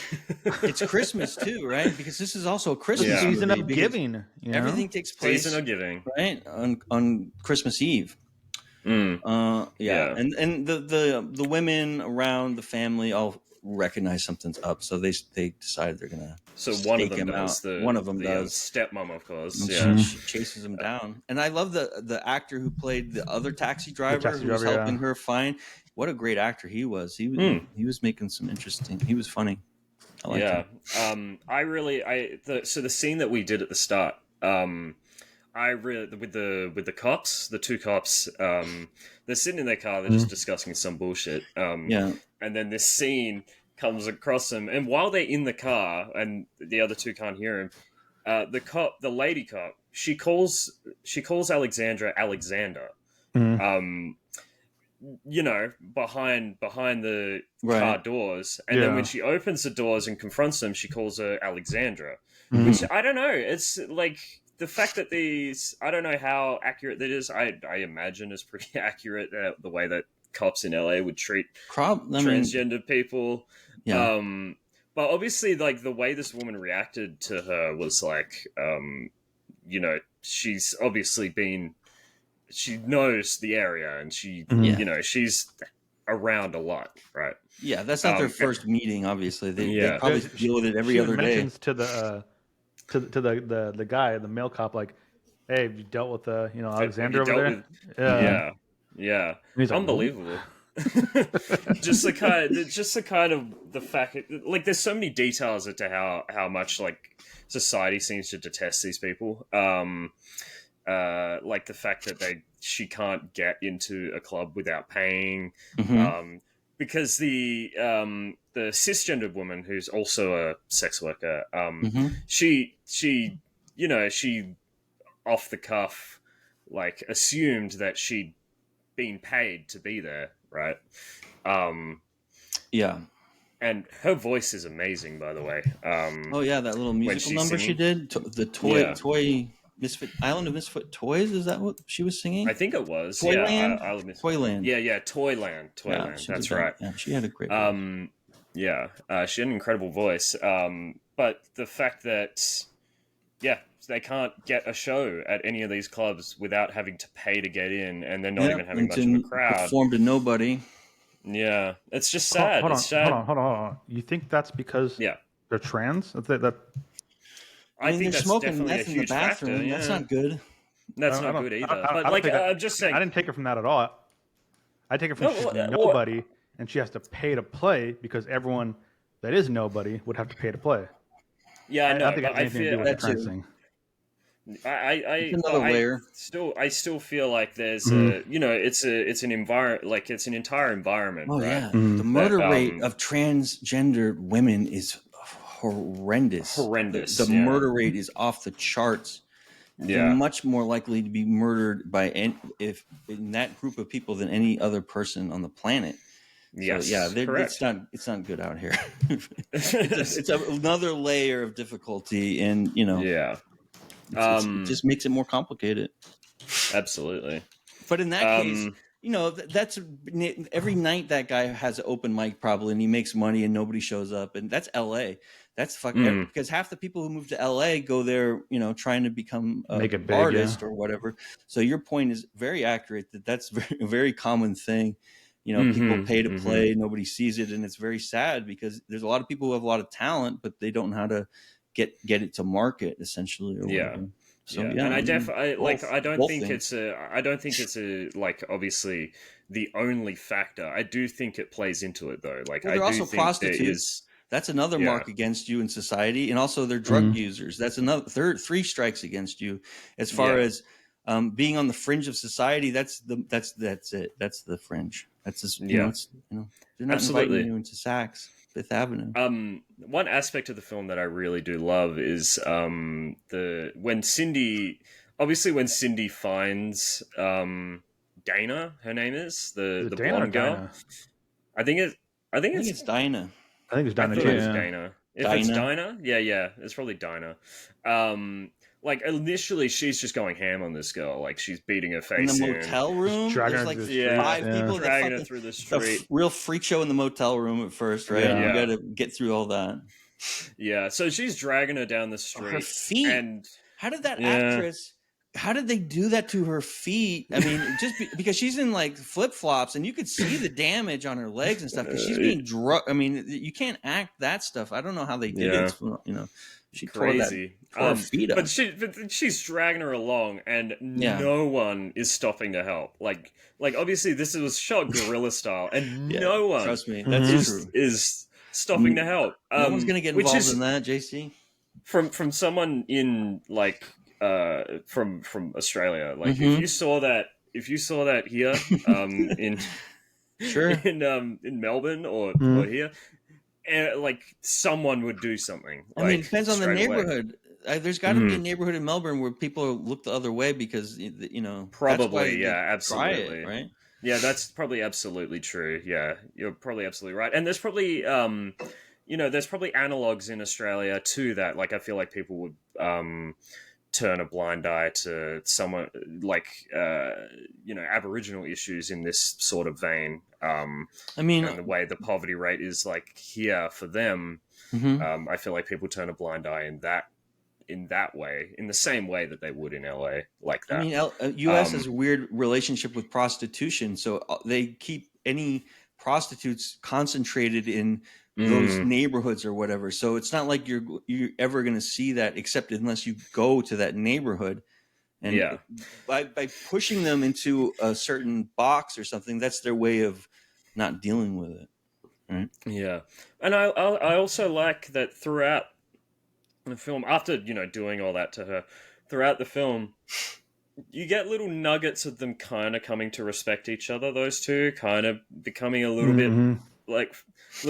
It's Christmas too, right? Because this is also a Christmas season of giving. Everything takes place season of giving, right, on Christmas Eve. And the women around the family all recognize something's up, so they decide they're gonna. So one of them does. One of them does. Stepmom, of course. She chases him down, and I love the actor who played the other taxi driver who was helping her find. What a great actor he was. He was making some interesting. He was funny. I liked him. So the scene that we did at the start, I really with the cops, the two cops, they're sitting in their car, they're just discussing some bullshit. And then this scene comes across them, and while they're in the car and the other two can't hear him, the lady cop, she calls Alexandra Alexander. Mhm. Behind the Right. car doors, and then when she opens the doors and confronts them, she calls her Alexandra. Mhm. Which I don't know. It's like the fact that I don't know how accurate that is. I imagine is pretty accurate, the way that cops in LA would treat transgender people. Yeah. But obviously, like, the way this woman reacted to her was like, she's obviously she knows the area, and she, she's around a lot, right? Yeah, that's not their first meeting. Obviously, they probably deal with it every she other day. mentions to the guy, the male cop, like, "Hey, have you dealt with Alexander over there?" Yeah. He's like, Unbelievable. just the kind of the fact, like, there's so many details into how much, like, society seems to detest these people. Like the fact that she can't get into a club without paying, because the cisgendered woman, who's also a sex worker, she off the cuff, like, assumed that she'd been paid to be there, right? Yeah. And her voice is amazing, by the way. Oh yeah, that little musical number she did, the toy Misfit Island of Misfit Toys. Is that what she was singing? I think it was. Toyland. Yeah, Toyland. Yeah, Toyland. Yeah, that's right. Yeah, she had a great voice. She had an incredible voice. But the fact that, they can't get a show at any of these clubs without having to pay to get in, and they're not even having much of a crowd. Perform to nobody. Yeah, it's just sad. Hold sad. on. You think that's because they're trans? I think they're smoking meth in the bathroom. Factor, That's not good. That's not good either. I'm just saying. I didn't take it from that at all. I take it from she's nobody, and she has to pay to play because everyone that is nobody would have to pay to play. Yeah, I know. I think it has anything to do with the trans thing. Another layer. I still feel like there's it's an environment, like, it's an entire environment. Oh, right? yeah. The murder rate of transgender women is horrendous. The murder rate is off the charts. They're much more likely to be murdered if in that group of people than any other person on the planet. Yes, so, correct. It's not good out here. it's another layer of difficulty, and it just makes it more complicated. Absolutely. But in that case, that's every night that guy has an open mic probably, and he makes money, and nobody shows up, and that's LA. That's fucking because half the people who move to LA go there, trying to become an artist or whatever. So your point is very accurate. That's a very common thing. People pay to play, nobody sees it, and it's very sad because there's a lot of people who have a lot of talent, but they don't know how to get it to market, essentially. Or whatever. So, and I don't think it's a like, obviously the only factor. I do think it plays into it, though. Like, they're also prostitutes. That's another mark against you in society, and also they're drug users. That's another three strikes against you. As far as being on the fringe of society, that's it. That's the fringe. That's just, they're not inviting you into Saks, Fifth Avenue. One aspect of the film that I really do love is when Cindy finds Dana, her name is the blonde girl. Dinah? I think it's Dinah. I think it's Dinah. It's Dana. It's Dinah, it's probably Dinah. Like, initially, she's just going ham on this girl. Like, she's beating her face in the motel room. There's like 5 people dragging her through the street. Real freak show in the motel room at first, right? Yeah. You got to get through all that. Yeah, so she's dragging her down the street. Her feet. And how did that actress? How did they do that to her feet? I mean, just because she's in like flip flops, and you could see the damage on her legs and stuff. Because she's being drugged. I mean, you can't act that stuff. I don't know how they did it. She crazy. Tore her feet up. But she's dragging her along, and no one is stopping to help. Like obviously this was shot guerrilla style, and no one, trust me, that's true, is stopping to help. No one's gonna get involved in that, JC. From someone in like from Australia, like if you saw that here in sure in Melbourne or here. like someone would do something. I mean, Like, it depends on the straight away. neighborhood. There's got to be a neighborhood in Melbourne where people look the other way because that's why Probably, they yeah, try absolutely. it, right? Yeah, that's probably absolutely true. Yeah, you're probably absolutely right. And there's probably, there's probably analogs in Australia to that. Like, I feel like people would turn a blind eye to someone like, Aboriginal issues in this sort of vein. I mean, And the way the poverty rate is like here for them, I feel like people turn a blind eye in that way, in the same way that they would in LA, like that. I mean, U.S. has a weird relationship with prostitution, so they keep any prostitutes concentrated in those neighborhoods or whatever. So it's not like you're ever going to see that, except unless you go to that neighborhood. And by pushing them into a certain box or something, that's their way of not dealing with it. Right? Yeah, and I also like that throughout the film, after doing all that to her, throughout the film, you get little nuggets of them kind of coming to respect each other. Those two kind of becoming a little bit like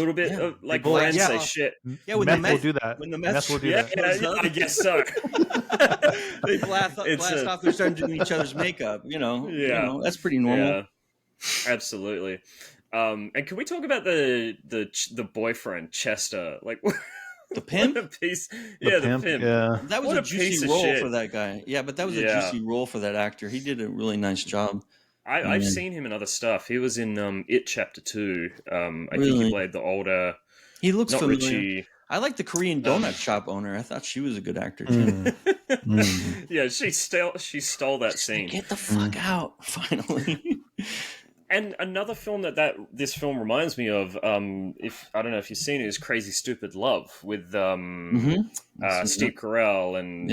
of like friends. Say shit. Yeah, when meth will do that. When the meth will do that. Yeah, I guess so. They blast off their starting to do each other's makeup. That's pretty normal. Yeah, absolutely. And can we talk about the boyfriend Chester? Like, the pimp? What a piece. The pimp. Yeah. That was a juicy role for that guy. Yeah, but that was a juicy role for that actor. He did a really nice job. I've seen him in other stuff. He was in It Chapter 2. I think he played the older. He looks familiar. Richie. I like the Korean donut shop owner. I thought she was a good actor too. Yeah, she stole that scene. Get the fuck out! Finally. And another film that this film reminds me of, if I don't know if you've seen it, is Crazy Stupid Love with Steve Carell and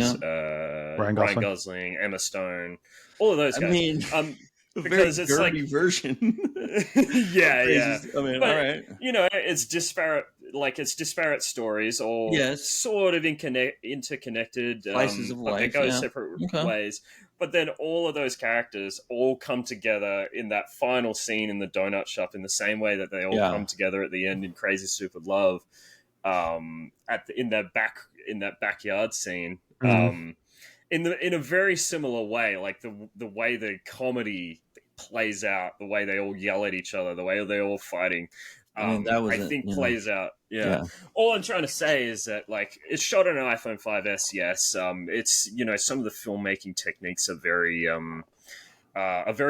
Ryan Gosling, Emma Stone, all of those guys. I mean, because it's like version. yeah. I mean, but, all right. It's disparate. Like, it's disparate stories, all sort of interconnected. Slices of life. They go separate ways. But then all of those characters all come together in that final scene in the donut shop in the same way that they all come together at the end in Crazy Stupid Love, in that backyard scene, in a very similar way, like the way the comedy plays out, the way they all yell at each other, the way they're all fighting. Plays out. Yeah. All I'm trying to say is that, like, it's shot on an iPhone 5S. Yes. It's some of the filmmaking techniques are very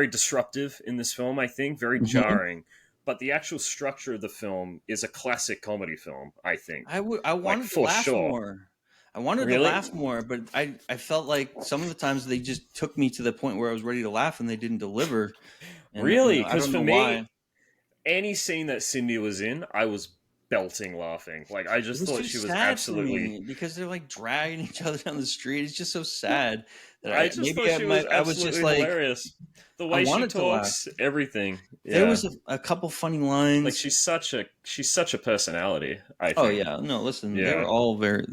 disruptive in this film. I think very jarring, but the actual structure of the film is a classic comedy film. I think. I wanted to laugh more. I wanted to laugh more, but I felt like some of the times they just took me to the point where I was ready to laugh and they didn't deliver. And, really? Because for me, any scene that Cindy was in, I was belting laughing. Like, I just thought she was absolutely, because they're like dragging each other down the street. It's just so sad. That I just thought she was absolutely hilarious. The way she talks, everything. Yeah. There was a couple funny lines. Like, she's such a personality. I think. Oh yeah, no, listen, they're all very.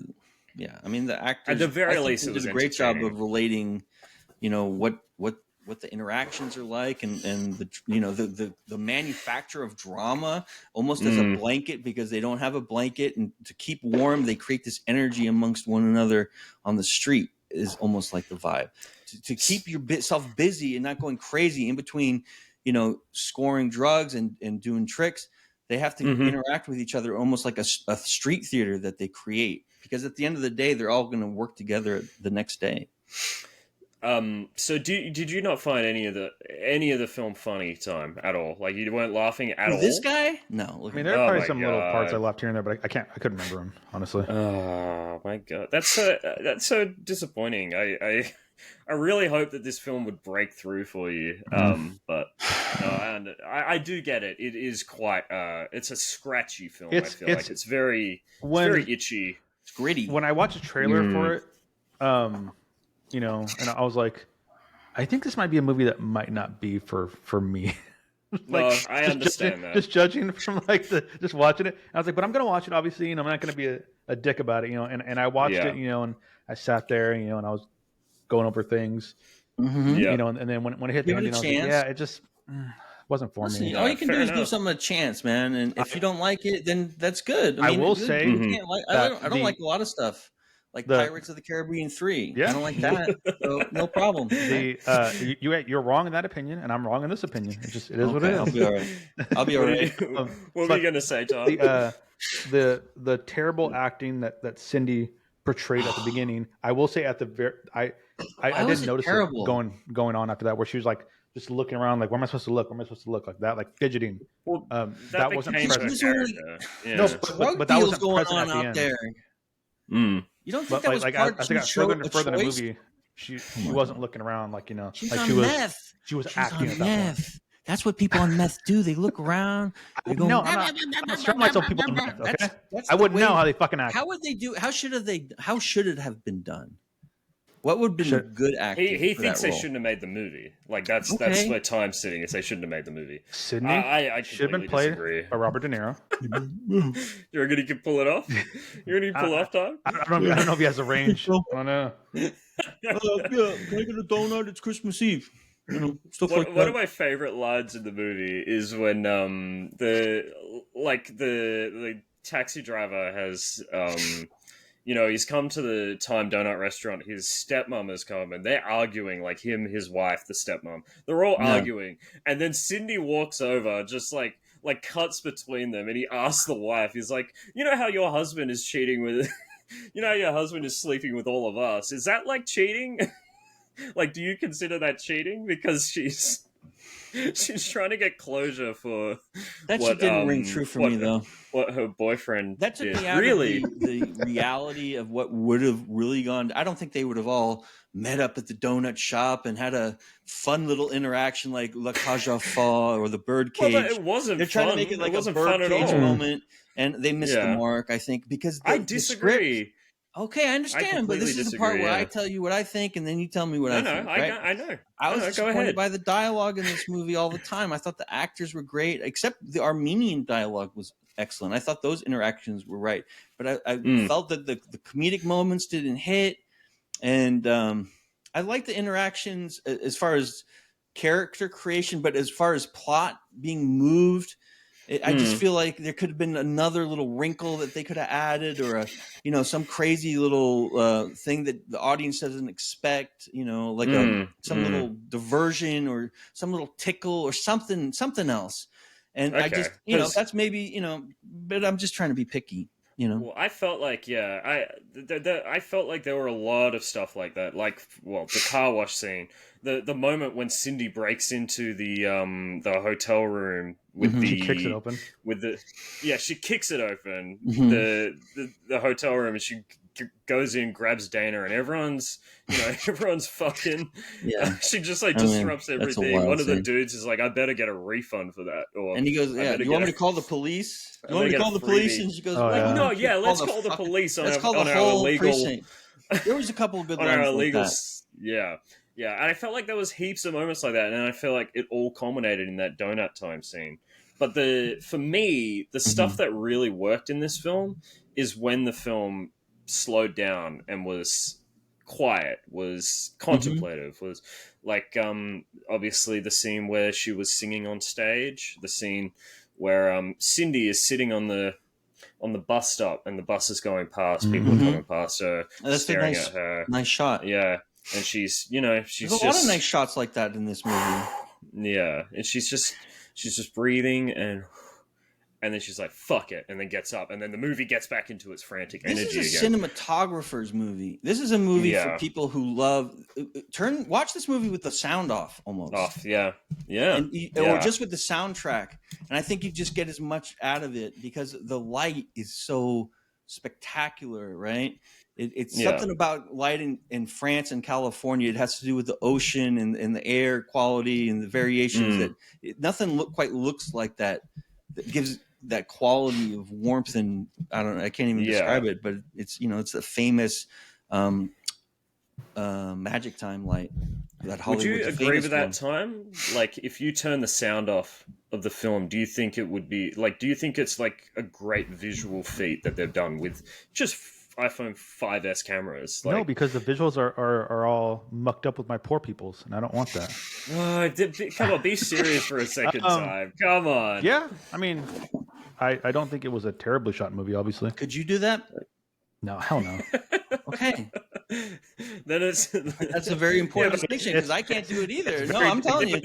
Yeah, I mean the actors. At the very least, it was did a great job of relating. What the interactions are like, and the manufacture of drama almost as a blanket, because they don't have a blanket, and to keep warm they create this energy amongst one another on the street is almost like the vibe. To keep yourself busy and not going crazy in between, scoring drugs and doing tricks, they have to interact with each other almost like a street theater that they create, because at the end of the day they're all going to work together the next day. So did you not find any of the film funny time at all? Like, you weren't laughing at all? This guy? No. I mean, there are probably some little parts I left here and there, but I couldn't remember them, honestly. Oh my god, that's so disappointing. I really hope that this film would break through for you. But no, I do get it. It is quite. It's a scratchy film. I feel like it's very itchy. It's gritty. When I watched a trailer for it, and I was like, I think this might be a movie that might not be for me. Like, I understand that. Just judging from just watching it, I was like, but I'm gonna watch it, obviously, and I'm not gonna be a dick about it, And I watched it, and I sat there, and I was going over things, and then when it hit the ending, I was like, it just wasn't for Listen, me. all you can do fair is give enough. something a chance, man. And if you don't like it, then that's good. I mean, will you say can't like. that I don't like a lot of stuff, like the- Pirates of the Caribbean 3. Yeah. I don't like that. So no problem. the you're wrong in that opinion, and I'm wrong in this opinion. It is what Okay, it I'll is. be all right. I'll be all right. What were you gonna say, Tom? The terrible acting that Cindy portrayed at the beginning. I will say at the very I was didn't it notice terrible? it going on after that, where she was like just looking around, like where am I supposed to look? Where am I supposed to look? Like that, like fidgeting. Well, That wasn't became present. her This was character. Yeah. No, Drug but that deals wasn't going present on at the out end. there. Mm. You don't think But that was part? as I got she further showed and a further in the choice? movie, she my wasn't God. looking around like She's like on she was meth. she was She's acting on at that point. meth. That's what people on meth do. They look around. They go, No, I'm not strapping myself people on meth. Okay, that's I the wouldn't way- know how they fucking act. How would they do? How should it have been done? What would have been Should- good acting? He for thinks that they role? shouldn't have made the movie. Like that's Okay. where Time's sitting. Is they shouldn't have made the movie. Sydney I should have been completely played disagree. by Robert De Niro. You reckon he can pull it off? You reckon he can pull off, Time? I don't know if he has a range. I don't know. Yeah, can I get a donut? It's Christmas Eve. You know, stuff like One that. of my favorite lines in the movie is when the taxi driver has he's come to the Time Donut restaurant. His stepmom has come, and they're arguing, like him, his wife, the stepmom. They're all arguing, and then Cindy walks over, just like cuts between them, and he asks the wife, he's like, you know how your husband is cheating with, you know how your husband is sleeping with all of us? Is that like cheating? Like, do you consider that cheating? Because she's trying to get closure for That what shit didn't ring true for me though. what her boyfriend That took did. me out Really? of the reality of what would have really gone. I don't think they would have all met up at the donut shop and had a fun little interaction like La Cage aux Folles or the Birdcage. Well, it wasn't. They're trying fun. to make it like it wasn't a fun at Birdcage all. moment, and they missed the Yeah. mark. I think because I the disagree. script- okay, I understand, but completely this is the part disagree, where I yeah. tell you what I think, and then you tell me what I I know. think. Right? I know. I was Go disappointed ahead. by the dialogue in this movie all the time. I thought the actors were great, except the Armenian dialogue was excellent. I thought those interactions were right, but I felt that the comedic moments didn't hit, and I like the interactions as far as character creation, but as far as plot being moved. I just feel like there could have been another little wrinkle that they could have added, or some crazy little thing that the audience doesn't expect. Like some little diversion or some little tickle or something else. And I Okay, just, that's maybe, but I'm just trying to be picky. Well, I felt like, I felt like there were a lot of stuff like that. Like, well, the car wash scene, the moment when Cindy breaks into the hotel room with She kicks it open. She kicks it open, Mhm. the hotel room, and she goes in, grabs Dana, and everyone's fucking. Yeah. She just I mean, disrupts that's a everything. wild One of the scene. dudes is like, "I better get a refund for that." Or, And he goes, "I "Yeah, better you want get me a to call the police? I You want me to better call the get a police?" freebie. And she goes, Oh, yeah. No, yeah, let's the call the fucking- police on Let's call on the our whole illegal precinct. There was a couple of good on our lines like illegal. that. Yeah, and I felt like there was heaps of moments like that, and I feel like it all culminated in that donut time scene. But for me, the stuff that really worked in this film is when the film slowed down and was quiet, was contemplative, was like obviously the scene where she was singing on stage, the scene where Cindy is sitting on the bus stop and the bus is going past, people are coming past her, That's a staring at her. nice shot. Yeah, and she's she's There's a lot of nice shots like that in this movie. yeah, and she's just breathing and then she's like, fuck it, and then gets up, and then the movie gets back into its frantic This energy is a again. cinematographer's movie. This is a movie for Yeah. people who love watch this movie with the sound off almost. Off, yeah. And Yeah. or just with the soundtrack. And I think you just get as much out of it because the light is so spectacular, right? It's Yeah. something about light in France and California. It has to do with the ocean and the air quality and the variations that nothing quite looks like that. That gives that quality of warmth, and I can't even describe it, but it's it's the famous Magic Time light. That Would you Hollywood's agree famous with that one. time? Like, if you turn the sound off of the film, do you think it would be like? Do you think it's like a great visual feat that they've done with just iPhone 5s cameras. No, because the visuals are all mucked up with my poor people's, and I don't want that. Come on, be serious for a second time. Come on. Yeah, I mean, I don't think it was a terribly shot movie, obviously. Could you do that? No, hell no. Okay. Then That's a very important distinction because I can't do it either. No, I'm telling you.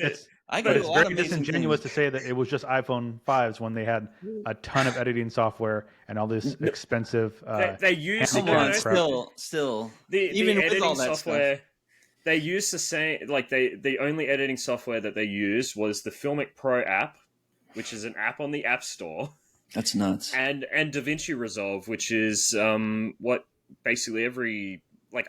I can But do it's a lot of very amazing disingenuous things. to say that it was just iPhone 5s when they had a ton of editing software and all this expensive. they use Come on, still. Even the with editing all that software. stuff. They use the same, like the only editing software that they used was the Filmic Pro app, which is an app on the App Store, That's nuts. and DaVinci Resolve, which is what basically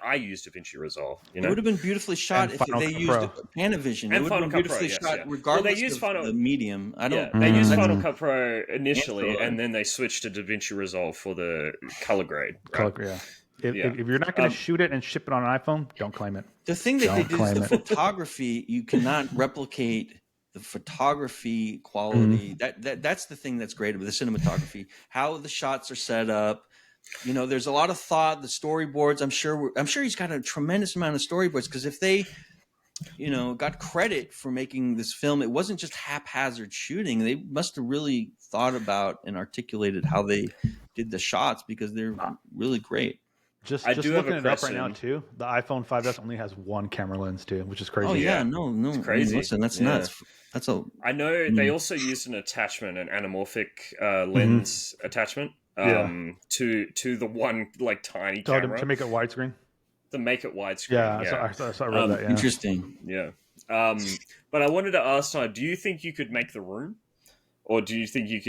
I use DaVinci Resolve. You know, It would have been beautifully shot And if Final they Cut used Pro. Panavision. And It would Final have been Cut Pro, beautifully yes, shot yeah. regardless Well, they use of the medium. I don't. they use Mm. Final Cut Pro initially, Absolutely. and then they switched to DaVinci Resolve for the color grade. Right? Yeah. Yeah. If you're not going to shoot it and ship it on an iPhone, don't claim it. The thing that they Don't do is claim the it. photography. You cannot replicate the photography quality. Mm-hmm. That's the thing that's great about the cinematography. How the shots are set up. You know, there's a lot of thought. The storyboards. I'm sure he's got a tremendous amount of storyboards because if they, got credit for making this film, it wasn't just haphazard shooting. They must have really thought about and articulated how they did the shots because they're really great. Just I do have looking a it up right now question. too. The iPhone 5s only has one camera lens too, which is crazy. Oh yeah, Yeah. no, It's crazy. listen, that's Yeah. nuts. That's a I know they also used an attachment, an anamorphic lens attachment, to the one tiny So camera to make it widescreen. to make it widescreen. Yeah, I read that. Yeah. interesting. Yeah. But I wanted to ask, do you think you could make The Room, or do you think you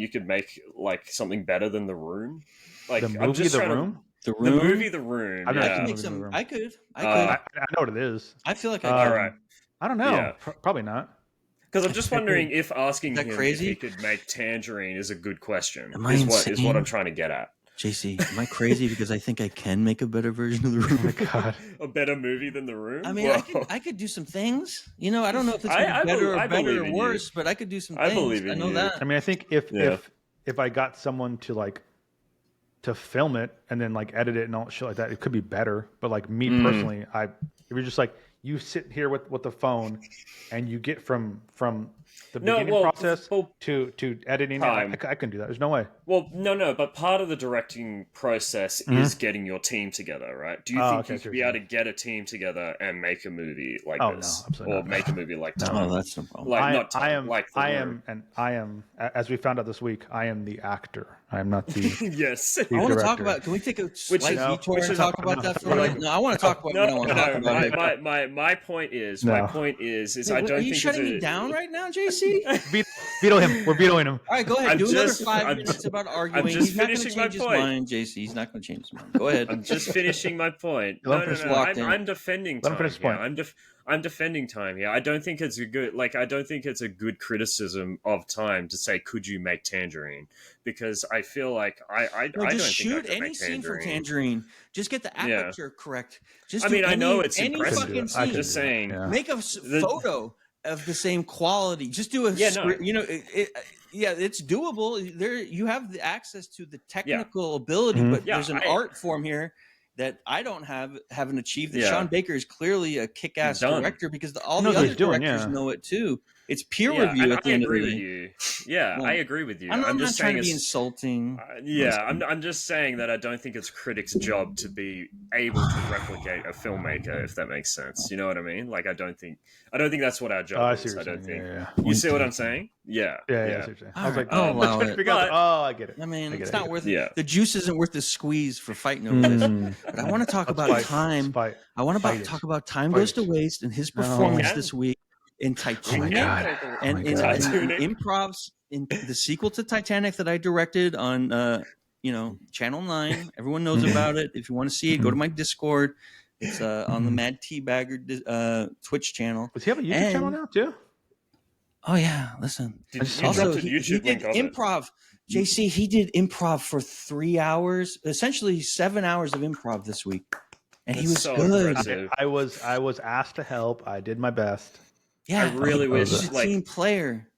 could make something better than The Room? The movie, The Room. The The Room. movie, The Room. I've not Yeah. seen Make The some. Room. I could. I know what it is. I feel like All I could. right. I don't know. Yeah. Probably not. Because I'm just wondering if asking Is that him crazy? if he could make Tangerine is a good question. Am I Is what insane? I'm trying to get at. JC, am I crazy because I think I can make a better version of The Room? Oh my God. A better movie than The Room? I mean, Whoa. I could do some things. I don't know if it's gonna I be better I or better believe or in you. worse, but I could do some I things. believe in I know you. that. I mean, I think if Yeah. if I got someone to film it and then edit it and all shit like that, it could be better. But me personally, if you're just you sit here with the phone and you get from the beginning process to editing, I can do that. There's no way. Well, no, but part of the directing process is getting your team together, right? Do you think you could be able to get a team together and make a movie like this? No, absolutely Or not. make a movie like No, Time? that's no problem. Not Time, I am, as we found out this week, I am the actor. I am not the. Yes. I want to talk director. about. Can we take a slight detour which and is- talk about that for a minute? No, I want to talk about. No, what I want to talk about. my point is, No. I don't Are think you shutting me down right now, JC? Veto him. We're vetoing him. All right, go ahead. I'm Do another just- 5 I'm minutes just- about arguing. I'm just He's not going to finishing my change his point. mind, JC. He's not going to change his mind. Go ahead. I'm just finishing my point. Let him No, finish locked in. I'm defending Let him Time. finish his here. point. I'm defending Time here. I don't think it's a good I don't think it's a good criticism of Time to say could you make Tangerine, because I feel like I No, don't just think I shoot could any make scene for Tangerine. Tangerine. Just get the Yeah. aperture correct. Just I do mean, I know it's any impressive. fucking I I'm scene. just saying. Yeah. Make a photo of the same quality. Just do a Yeah, no. it's doable. There you have the access to the technical ability, but Yeah, there's an art form here that I don't haven't achieved. That Yeah. Sean Baker is clearly a kick-ass Done. director because all knows the what other he's doing, directors yeah. know it too. It's peer Yeah, review and at the I end of the agree with day. you. Yeah, No. I agree with you. I'm I'm not just trying saying to be it's insulting. I'm just saying that I don't think it's critics' job to be able to replicate a filmmaker, if that makes sense. You know what I mean? I don't think that's what our Oh, job I is. see what I you're don't saying. think. Yeah. You see what I'm saying? Yeah. Yeah. I see what you're saying. I was Alright, like, I'll I'm allow trying to it. figure out. But- Oh, I get it. I mean, I get it's it, not I get worth Yeah. it. The juice isn't worth the squeeze for fighting over this. Mm. But I want to talk about Spite, Time. spite. I want to Fight it. talk about Time Fight Goes to it. Waste and his No. performance Yeah. this week in Oh my Titanic God. and Oh my in God. Titanic. improvs in the sequel to Titanic that I directed on Channel 9. Everyone knows about it. If you want to see it, go to my Discord. It's on the Mad Teabagger Twitch channel. Does he have a YouTube And- channel now too? Oh yeah, listen. You Also, dropped a he YouTube did link of it. improv. JC, he did improv for 3 hours, essentially 7 hours of improv this week, and he That's was so good. impressive. I was asked to help. I did my best. Yeah, I really he's wish, a team player.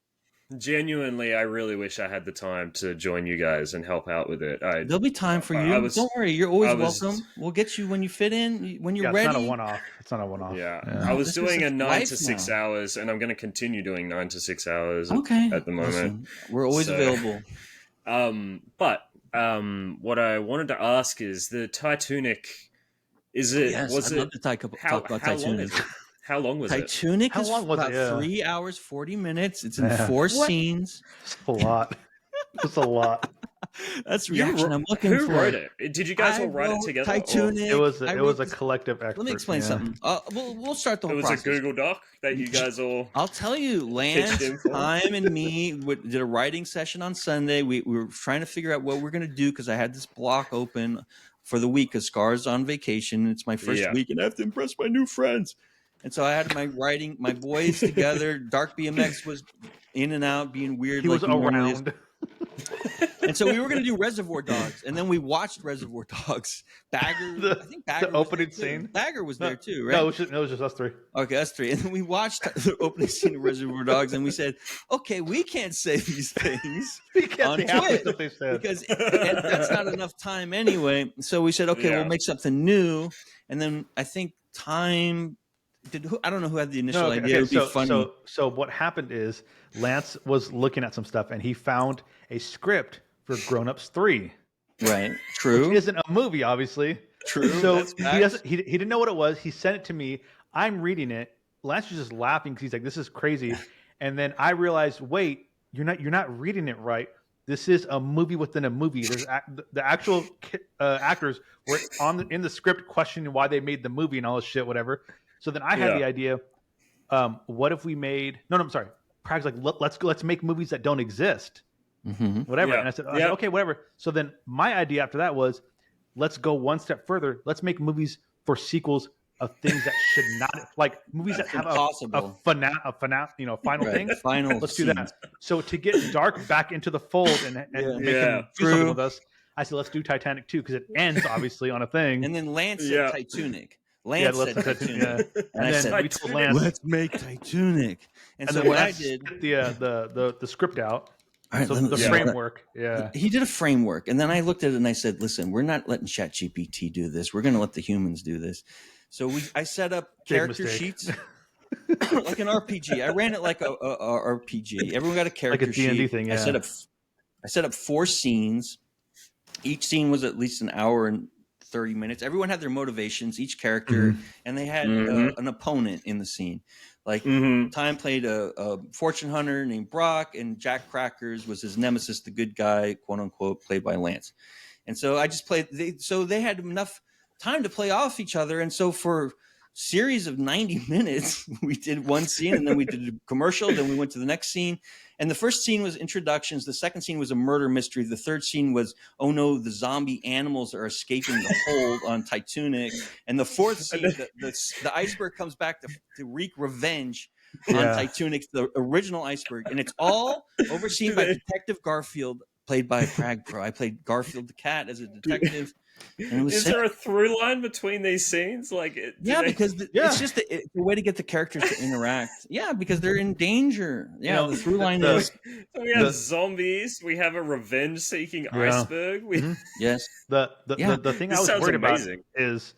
Genuinely, I really wish I had the time to join you guys and help out with it. There'll be time for you. Don't worry, you're always welcome. We'll get you when you fit in, when you're ready. It's not a one-off. It's not a one-off. Yeah. Yeah. I was doing a 9 to life 6 now. hours, and I'm going to continue doing 9 to 6 hours Okay. at the moment. Listen, we're always available. But what I wanted to ask is the Titanic. Is it? Yes, was I'd it? love to talk about How long Titanic. is it? How long was it? Titanic How is long was it? about Yeah. 3 hours 40 minutes. It's in 4 scenes. It's a lot. It's a lot. That's the reaction I'm looking for. Who wrote it? Did you guys all write it together? Titanic. It was a collective effort. Let me explain something. We'll start the whole process. It was a Google Doc that you guys all. I'll tell you, Lance, Time, and me did a writing session on Sunday. We were trying to figure out what we're going to do because I had this block open for the week because Scar's on vacation. It's my first week, and I have to impress my new friends. And so I had my boys together. Dark BMX was in and out, being weird. He was around. And so we were going to do Reservoir Dogs, and then we watched Reservoir Dogs. Bagger, I think Bagger. The opening scene. Bagger was there too, right? No, it was just us three. Okay, us three. And then we watched the opening scene of Reservoir Dogs, and we said, "Okay, we can't say these things on Twitch because that's not enough time anyway." So we said, "Okay, we'll make something new." And then I think Time. I don't know who had the initial idea. It would be funny. So what happened is Lance was looking at some stuff and he found a script for Grown Ups 3. Right. True. Which isn't a movie, obviously. True. So he didn't know what it was. He sent it to me. I'm reading it. Lance was just laughing because he's like, "This is crazy." And then I realized, wait, you're not reading it right. This is a movie within a movie. There's the actual actors were in the script questioning why they made the movie and all this shit, whatever. So then I had the idea, what if we made – no, I'm sorry. Prag's like, let's make movies that don't exist, whatever. Yeah. And I said, okay, whatever. So then my idea after that was let's go one step further. Let's make movies for sequels of things that should not – like movies that have a final thing. Final let's do that. So to get Dark back into the fold and make him do something with us, I said let's do Titanic 2 because it ends obviously on a thing. And then Lance said Titanic. Lance said Titanic. And I said, we told Lance, let's make Titanic. And so what I did, the script out. Right, so the framework. Yeah. He did a framework. And then I looked at it and I said, listen, we're not letting ChatGPT do this. We're going to let the humans do this. So I set up character sheets like an RPG. I ran it like a RPG. Everyone got a character sheet. Like a D&D thing, yeah. I set up 4 scenes. Each scene was at least an hour and 30 minutes. Everyone had their motivations, each character, and they had an opponent in the scene. Like Time played a fortune hunter named Brock, and Jack Crackers was his nemesis, the good guy, quote unquote, played by Lance. And so I just played. So they had enough time to play off each other, and so for series of 90 minutes, we did one scene, and then we did a commercial. Then we went to the next scene. And the first scene was introductions. The second scene was a murder mystery. The third scene was, oh no, the zombie animals are escaping the hold on Titanic. And the fourth scene, the iceberg comes back to wreak revenge on Titanic, the original iceberg. And it's all overseen by Detective Garfield, played by Pragpro. I played Garfield the cat as a detective. Is there a through line between these scenes? Like, because it's just a way to get the characters to interact. Yeah, because they're in danger. Yeah, the through line is. So we have zombies. We have a revenge-seeking iceberg. Yes. The thing I was worried about is,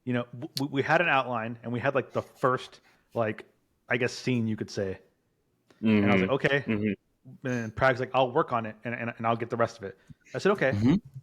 we had an outline and we had like the first, like, I guess scene you could say, and I was like, okay. And Prag's like, I'll work on it and I'll get the rest of it. I said, okay.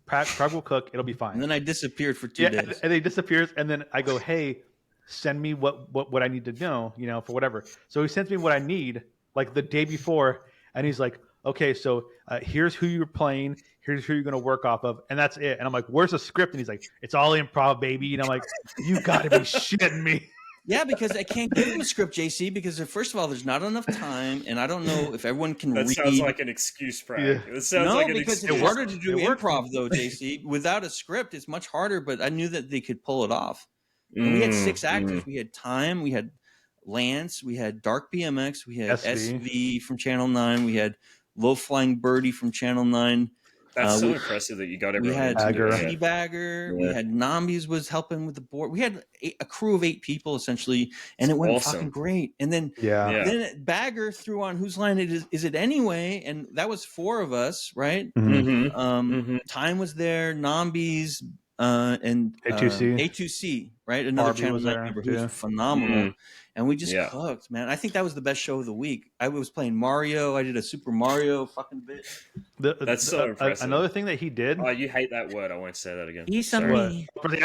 Prag will cook. It'll be fine. And then I disappeared for 2 days. And he disappears. And then I go, hey, send me what I need to know, for whatever. So he sends me what I need like the day before. And he's like, okay, so here's who you're playing. Here's who you're going to work off of. And that's it. And I'm like, where's the script? And he's like, it's all improv, baby. And I'm like, you got to be shitting me. Yeah, because I can't give him a script, JC, because first of all, there's not enough time, and I don't know if everyone can read. That sounds like an excuse, Prag. Yeah. It sounds like an excuse. It's harder to do improv, though, JC. Without a script, it's much harder, but I knew that they could pull it off. And we had 6 actors. We had Time, we had Lance, we had Dark BMX, we had SV from Channel 9, we had Low Flying Birdie from Channel 9, That's so we, impressive that you got we everyone had into doing Bagger. it. Teabagger, we Yeah. had Nambies was helping with the board. We had a crew of 8 people essentially, and it went Awesome. fucking great. And then Yeah. then Bagger threw on Whose Line Is It Anyway, and that was 4 of us, right? Mm-hmm. Time was there, Nambies, and A2C. A2C, right? Another Barbie Channel was 9 there, member who's too. phenomenal. And we just Yeah. cooked, man. I think that was the best show of the week. I was playing Mario. I did a Super Mario fucking bit. That's so impressive. Another thing that he did. Oh, you hate that word. I won't say that again. He's Sorry. somebody.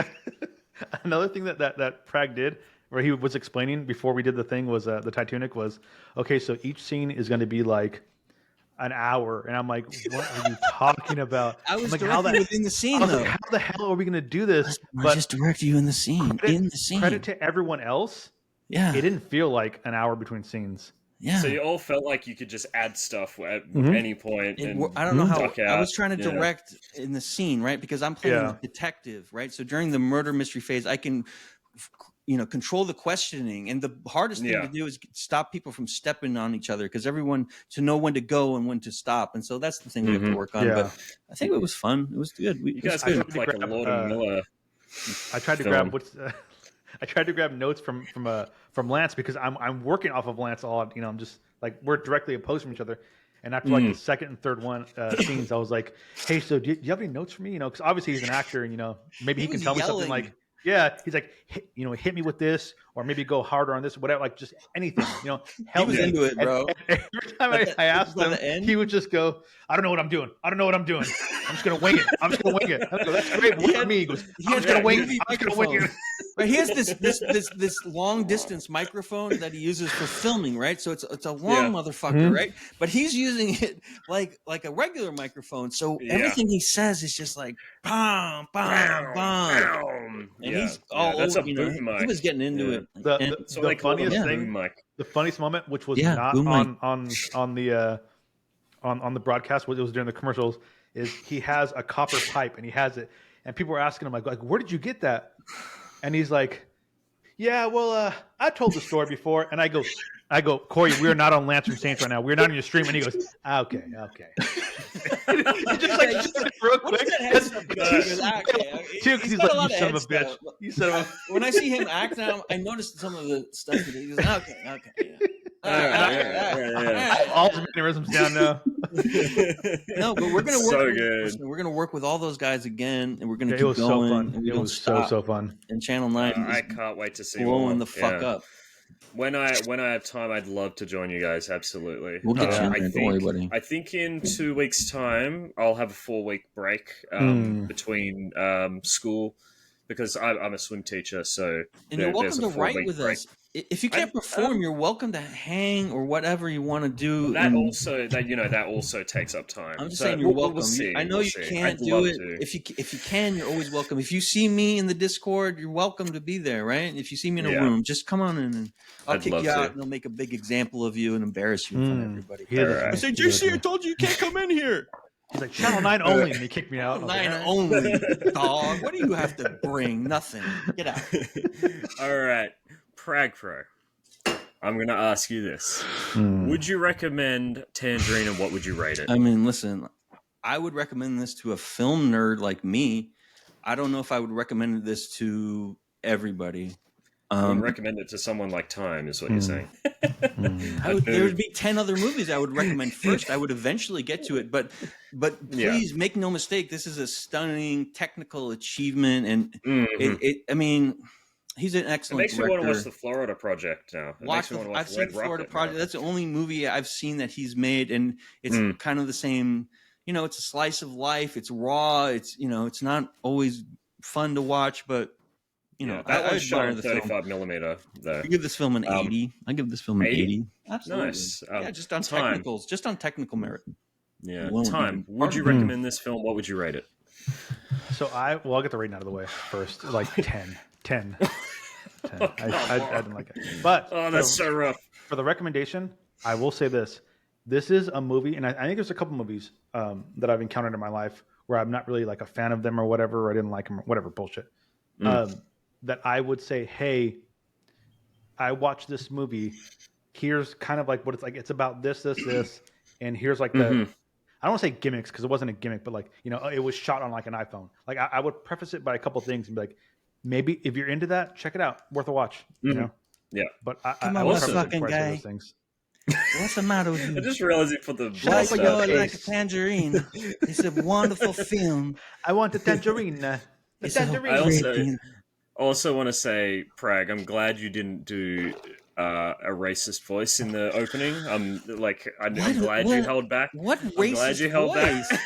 Another thing that Prag did, where he was explaining before we did the thing, was the Titanic was, okay, so each scene is going to be like an hour, and I'm like, what are you talking about? I was like, directing within the scene, I was though. like, how the hell are we going to do this? I just direct you in the scene. Credit to everyone else. Yeah. It didn't feel like an hour between scenes. Yeah. So you all felt like you could just add stuff at any point. I don't know how duck out, I was trying to direct in the scene, right? Because I'm playing a detective, right? So during the murder mystery phase, I can, control the questioning. And the hardest thing to do is stop people from stepping on each other, because everyone to know when to go and when to stop. And so that's the thing we have to work on. Yeah. But I think it was fun. It was good. You guys look like a Lord and Miller. I tried to grab I tried to grab notes from Lance, because I'm working off of Lance all. I'm just like, we're directly opposed from each other. And after like the second and third scenes, I was like, hey, so do you have any notes for me? Because obviously he's an actor, and maybe he can tell me something like, yeah, he's like, hit me with this, or maybe go harder on this, whatever, like just anything, help he was me. into it, bro. And every time I asked him, he would just go, I don't know what I'm doing. I'm just gonna wing it. I go, that's great. What for me? He goes, I'm just gonna wing it. Right, he has this long distance microphone that he uses for filming, right? So it's a long motherfucker, right? But he's using it like a regular microphone. So everything he says is just like bam, bam, bam. And he's all that's over, a boom mic. He was getting into it. The funniest thing, the funniest moment, which was not on the broadcast, it was during the commercials, is he has a copper pipe, and he has it, and people were asking him like, where did you get that? And he's like, yeah, well, I told the story before. And I go, Corey, we are not on Lance from Saints right now. We're not on your stream. And he goes, okay. Just like real quick. Because he's like, you son of a bitch. You son of a. When I see him act now, I noticed some of the stuff that he goes, okay. All the mannerisms down now. No, but we're gonna work. So good. We're gonna work with all those guys again, and we're gonna keep it was going. So fun. And we it don't was stop. so fun. And Channel 9 I can't wait to see blowing more. the fuck up. When I have time, I'd love to join you guys. Absolutely. We'll get you in there. Don't worry, buddy. I think in 2 weeks' time, I'll have a 4-week break between school, because I'm a swim teacher. So and you're welcome to write with us. If you can't perform, you're welcome to hang or whatever you want to do. That also takes up time. I'm just saying you're welcome. We'll see. I know you can't do it. If you can, you're always welcome. If you see me in the Discord, you're welcome to be there, right? If you see me in a room, just come on in, and I'll kick you out, and I'll make a big example of you and embarrass you in front of everybody. I say, JC, I told you can't come in here. He's like, Channel 9 only, and he kicked me out. 9 only, dog. What do you have to bring? Nothing. Get out. All right. Pragpro, I'm going to ask you this. Would you recommend Tangerine, and what would you rate it? I mean, listen, I would recommend this to a film nerd like me. I don't know if I would recommend this to everybody. I would recommend it to someone like Time, is what you're saying. There would be 10 other movies I would recommend first. I would eventually get to it, but please make no mistake, this is a stunning technical achievement, and I mean, he's an excellent director. It makes me want to watch the Florida Project now. I've seen Florida Project. That's the only movie I've seen that he's made, and it's kind of the same. It's a slice of life. It's raw. It's it's not always fun to watch, but that was shot on 35 millimeter. Though I give this film an 80. I give this film an 80. Absolutely. Nice. Just on technicals, just on technical merit. Yeah. Time. Would you recommend this film? What would you rate it? So I'll get the rating out of the way first. Like 10. 10. I didn't like it. But that's so rough. For the recommendation, I will say this. This is a movie, and I think there's a couple movies that I've encountered in my life where I'm not really like a fan of them or whatever, or I didn't like them or whatever bullshit. That I would say, hey, I watched this movie. Here's kind of like what it's like. It's about this, and here's like I don't want to say gimmicks because it wasn't a gimmick, but like, you know, it was shot on like an iPhone. Like I would preface it by a couple things and be like, maybe if you're into that, check it out, worth a watch. You know, Yeah. But Come I on, would what's preface it fucking before I say guy? those things. What's the matter with I you? just realized you put the Why up, you're your like a face. tangerine? It's a wonderful film. I want a tangerine. A It's a tangerine. great Also want to say, Prag, I'm glad you didn't do a racist voice in the opening. I'm glad you held back. What I'm glad racist you held back. voice?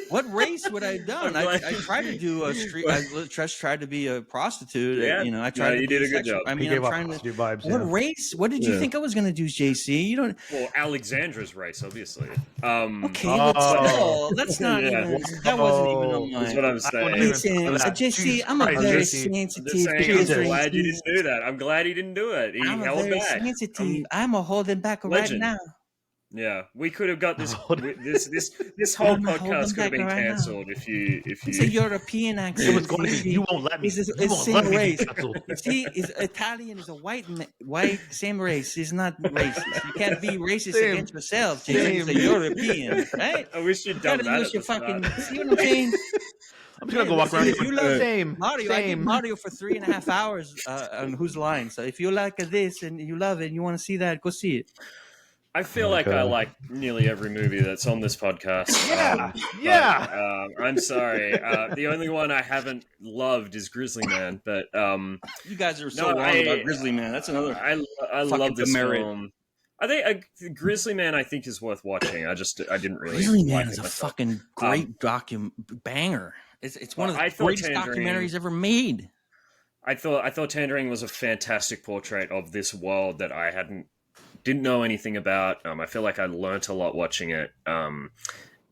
What race would I have done? I'm I glad- tried to do a street. I just tried to be a prostitute. Yeah. You know, I No, tried. you to be did a good sexual. job. I He mean, gave I'm off trying to. prostitute vibes. What Yeah. race? What did you Yeah. think I was going to do, JC? You don't. Well, Alexandra's race, obviously. Okay, but still, that's not Yeah. even. That wasn't even on That's my. what I'm saying. Listen, JC, Jesus I'm a Christ, very JC. I'm just sensitive saying, I'm person. glad you didn't do that. I'm glad he didn't do it. He I'm a held very back. sensitive. I'm a holding back right Legend. now. Yeah, we could have got this. Hold- This whole I'm holding podcast could have back been right now. cancelled if you. It's a European accent. It was going to be. You won't let me. It's You won't same let me race. be canceled. See, Italian is a white, same race. It's not racist. You can't be racist Same. against yourself. Jason. It's a Same. European, right? I wish you'd You done gotta that. use At your the fucking. start. See what I'm saying? I'm just gonna go walk Listen, around. if here you with love same. Mario, I did Same. Mario for 3.5 hours on Whose Line. So if you like this and you love it and you want to see that, go see it. I feel like I like nearly every movie that's on this podcast. Yeah. I'm sorry. The only one I haven't loved is Grizzly Man, but You guys are so No, wrong I- about Grizzly Man. That's another. I Fucking love this demerit. film. I think Grizzly Man, I think, is worth watching. I didn't really. Grizzly Man like is it a myself. fucking great banger. It's one of the I thought greatest Tangerine- documentaries ever made. I thought Tangerine was a fantastic portrait of this world that I didn't know anything about. I feel like I learnt a lot watching it.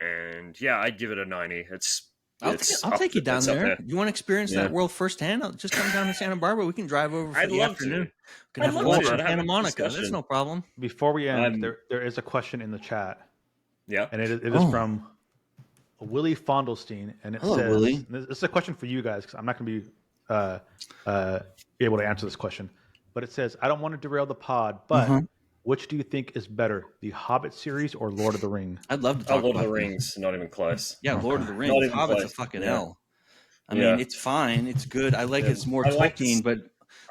And yeah, I'd give it a 90. I'll take you down it's up there. You want to experience Yeah. that world firsthand? I'll just come down to Santa Barbara. We can drive over for I'd the love afternoon. to. We can I'd have love lunch to. in I'd have Santa a Monica. That's discussion. no problem. Before we end, I'm- there is a question in the chat, Yeah. and it is Oh. from Willie Fondelstein, and it Hello, says, Willie. This is a question for you guys because I'm not going to be able to answer this question, but it says, I don't want to derail the pod, but which do you think is better, the Hobbit series or Lord of the Ring? I'd love to Oh, talk Lord of about the that. Rings, not even close. Yeah, Lord of the Not Rings. even Hobbit's a close. fucking Yeah. L. I Yeah. mean, it's fine. It's good. I like it's more I like Tolkien, this- but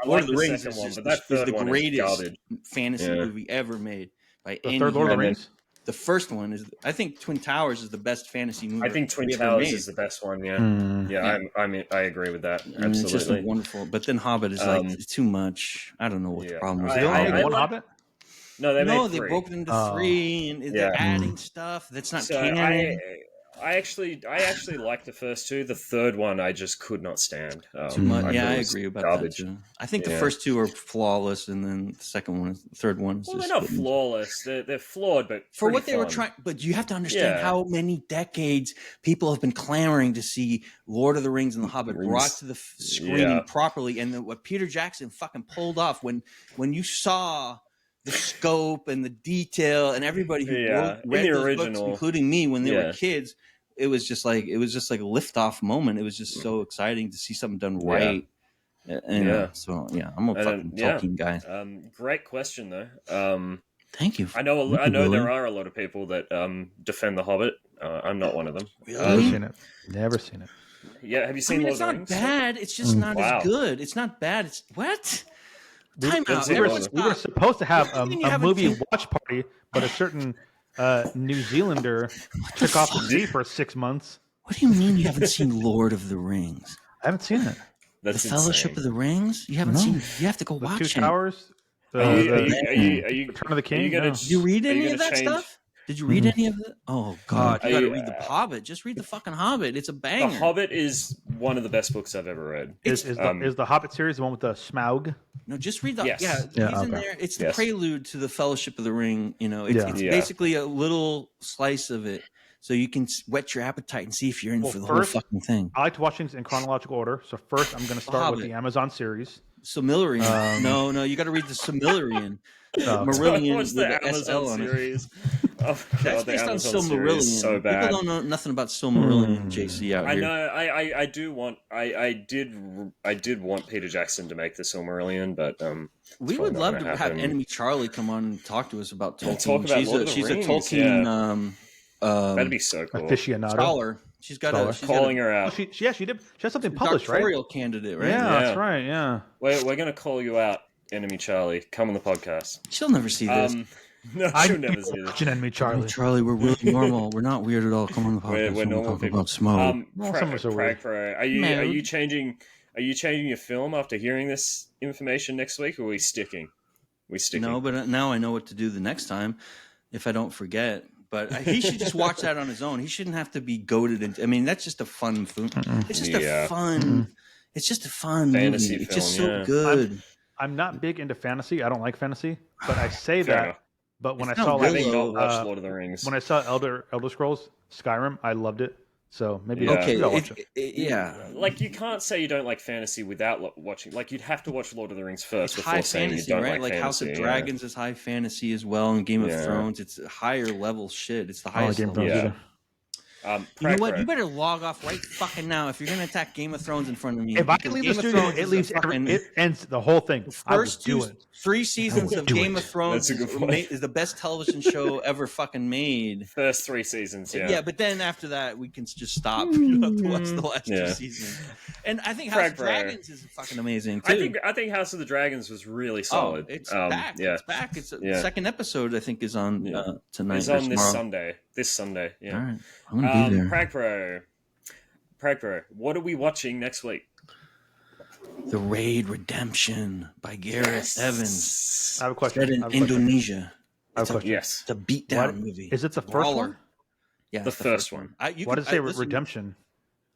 I Lord like of the the Rings second is, one, just, but that is third the one is greatest garbage. fantasy Yeah. movie ever made by The any third Lord of the human. Rings? The first one is, I think Twin Towers is the best fantasy movie. I think Twin we ever Towers made. is the best one. Yeah, Yeah. I agree with that. I mean, it's just Absolutely. wonderful. But then Hobbit is like it's too much. I don't know what the Yeah. problem is. They only I made one like- Hobbit? No, they No, made they three. broke it into Oh. 3, and Yeah. they're adding stuff that's not So canon. I actually like the first two. The third one I just could not stand. Too much. I Yeah, thought I it was agree about garbage. that too. I think the Yeah. first two are flawless, and then the third one is Well, just they're not flawless. They're flawed, but for pretty what they were fun. trying. But you have to understand Yeah. how many decades people have been clamoring to see Lord of the Rings and the Hobbit brought to the screen Yeah. properly, and then what Peter Jackson fucking pulled off when you saw the scope and the detail, and everybody who Yeah. read In the those original. books, including me when they Yeah. were kids. It was just like a liftoff moment. It was just so exciting to see something done right. And, Yeah. So yeah, I'm a And, fucking yeah. Tolkien guy. Great question though. Thank you. I know Thank you, there Willie. are a lot of people that defend The Hobbit. I'm not one of them. Never seen it. Never seen it. Yeah, have you I seen mean, Lord it's of the not Rings? bad. It's just not Wow. as good. It's not bad. It's what? Time out. we Everyone We were stop. supposed to have What do you mean you a haven't movie seen- watch party, but a certain New Zealander took off the sea for 6 months. What do you mean you haven't seen Lord of the Rings? I haven't seen it. That's The Fellowship of insane. the Rings? You haven't No. seen? You have to go The watch Two it. Towers. Are you Return of the King? gonna, No. Did you read are any gonna of that change- stuff? Did you read any of it? Oh God, you Are got to you- read the Hobbit. Just read the fucking Hobbit. It's a The banger. Hobbit is one of the best books I've ever read. Is the Hobbit series the one with the Smaug? No, just read the. Yes. Yeah, Yeah, he's in okay. there. It's the Yes. prelude to the Fellowship of the Ring. You know, it's, Yeah. it's Yeah. basically a little slice of it, so you can whet your appetite and see if you're in Well, for the first- whole fucking thing. I like to watch things in chronological order. So first, I'm going to start with Hobbit. the Amazon series. Silmarillion. No, you got to read the Silmarillion. Oh, Marillion What's with the the SL Amazon on it. series? Oh, That's God, the based on Amazon series is Silmarillion. so bad. People don't know nothing about Silmarillion, JC out I here. know. I do want. I did want Peter Jackson to make the Silmarillion, but We probably would not love gonna to have happen. Enemy Charlie come on and talk to us about Tolkien. Talk about Lord of the she's Rings, a Tolkien. That'd be so cool. Aficionado. scholar. She's got Scholar. a she's Calling got her Oh, out. she did. She has something a published, right? doctoral candidate, right? Yeah, Yeah. that's right. Yeah. We're gonna call you out, Enemy Charlie. Come on the podcast. She'll never see this. No, she'll never see this. Watching Enemy Oh, Charlie. Charlie, we're really normal. We're not weird at all. Come on the podcast. We're normal talk people. about smoke. Well, some are so weird. Pragpro, are Man. you changing your film after hearing this information next week, or are we sticking? No, but now I know what to do the next time if I don't forget. But he should just watch that on his own. He shouldn't have to be goaded into. I mean, that's just a fun film. It's just a fun. It's just a fun Fantasy movie. It's just so film, yeah. good. I'm not big into fantasy. I don't like fantasy, but I say Fair that. enough. But when It's I not saw really like, Having not watched Lord of the Rings, when I saw Elder Scrolls Skyrim, I loved it. So maybe Yeah. Okay, I'll watch it. yeah. like you can't say you don't like fantasy without watching. Like you'd have to watch Lord of the Rings first It's before high saying fantasy, you don't right? like Like House of fantasy, Dragons is high fantasy as well, and Game of Yeah. Thrones. It's higher level shit. It's the I don't like highest Game of level. Thrones Yeah. either. You know what? Pragpro. You better log off right fucking now if you're gonna attack Game of Thrones in front of me. If I because leave Game the of studio, Thrones it is leaves a fucking- it ends the whole thing. I would First do it. 3 seasons of do Game it. of Thrones That's a good point. is the best television show ever fucking made. First 3 seasons, yeah. Yeah, but then after that, we can just stop. You don't have to watch the last 2 Yeah. seasons. And I think House of Pragpro. Dragons is fucking amazing too. I think House of the Dragons was really solid. It's back. Yeah, It's back. It's the Yeah. second episode. I think is on tonight. it's or on this tomorrow. Sunday. This Sunday, yeah. All right, I'm gonna be there. Pragpro, what are we watching next week? The Raid Redemption by Gareth Evans. I have a question. Set in I have a question. Indonesia. I have a question. Yes, It's a beatdown What? movie. Is it the first Brawler. one? Yeah, The it's first one. Why does it say listen, redemption?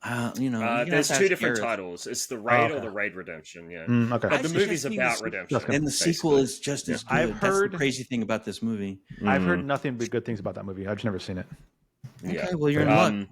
You know, you're gonna there's have to 2 ask different Gareth. titles. It's the Raid okay. or the Raid Redemption. Yeah, Okay. but the I've movie's seen about this- redemption. And And the sequel basically. is just as good. I've That's the heard- crazy thing about this movie. I've heard nothing but good things about that movie. I've just never seen it. Yeah. Okay, well, you're in luck.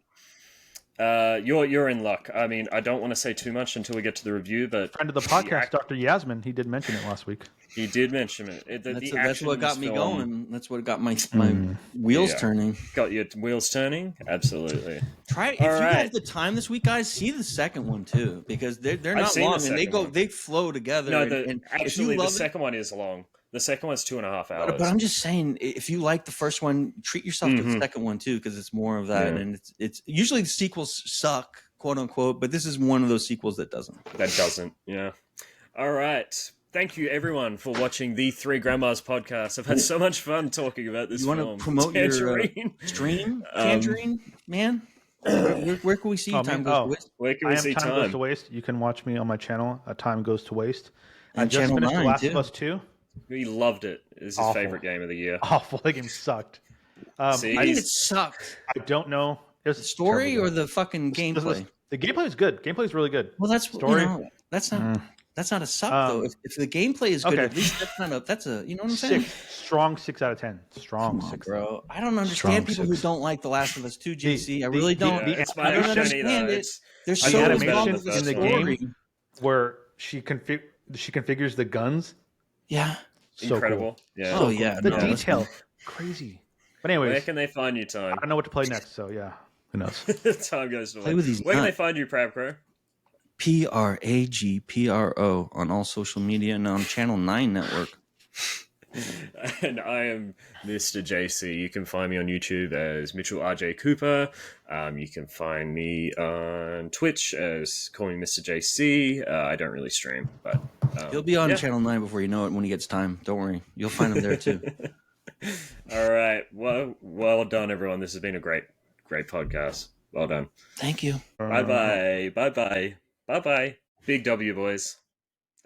You're in luck. I mean, I don't want to say too much until we get to the review, but Friend of the podcast, Dr. Yasmin, he did mention it last week. he did mention it. That's what got me going. That's what got my Mm. wheels Yeah. turning. Got your wheels turning? Absolutely. Try if All you right. have the time this week, guys. See the second one too, because they're I've not seen the long and they second one. they flow together. No, and if actually, you the love second one is long. The second one's 2.5 hours. but I'm just saying, if you like the first one, treat yourself to the second one too, because it's more of that. Yeah. And it's usually the sequels suck, quote unquote, but this is one of those sequels that doesn't. That doesn't. Yeah. All right. Thank you, everyone, for watching the Three Grandmas podcast. I've had so much fun talking about this You want film. to promote your Tangerine. stream, Tangerine, man? Where can we see Oh, Time me? Goes Oh. to Waste? Where can I we am see Time Goes to Waste. You can watch me on my channel. Time Goes to Waste. I And just Channel finished The 9 Last too. of Us 2. He loved it. It's his Awful. favorite game of the year. Awful. That game sucked. See, I think he's- it sucked. I don't know. It was The story terrible or game. the fucking gameplay? The gameplay is good. Gameplay is really good. Well, that's Story? that's not a suck though. If the gameplay is good, okay. at least that's a you know what I'm saying? Strong 6 out of 10. Strong Come on, 6. bro. I don't understand people who don't like The Last of Us 2, JC. I really don't. Yeah, it's I my don't understanding understand that it. it's There's The so I know much it's wrong better with than the in the story. game where she configures the guns. Yeah. So incredible. cool. Yeah. Oh yeah. The no, that's detail, crazy. But Where anyways, can they find you, Time? I don't know what to play next. So yeah, who knows? Time goes to Play with these Where can they nuts. find you, Pragpro? Pragpro on all social media and on Channel 9 network. And I am Mr. JC. You can find me on YouTube as Mitchell RJ Cooper. You can find me on Twitch as CallMeMrJC. I don't really stream, but He'll be on yeah. Channel 9 before you know it when he gets time. Don't worry. You'll find him there too. All right. Well done, everyone. This has been a great podcast. Well done. Thank you. Bye bye. Bye bye. Bye bye. Big W, boys.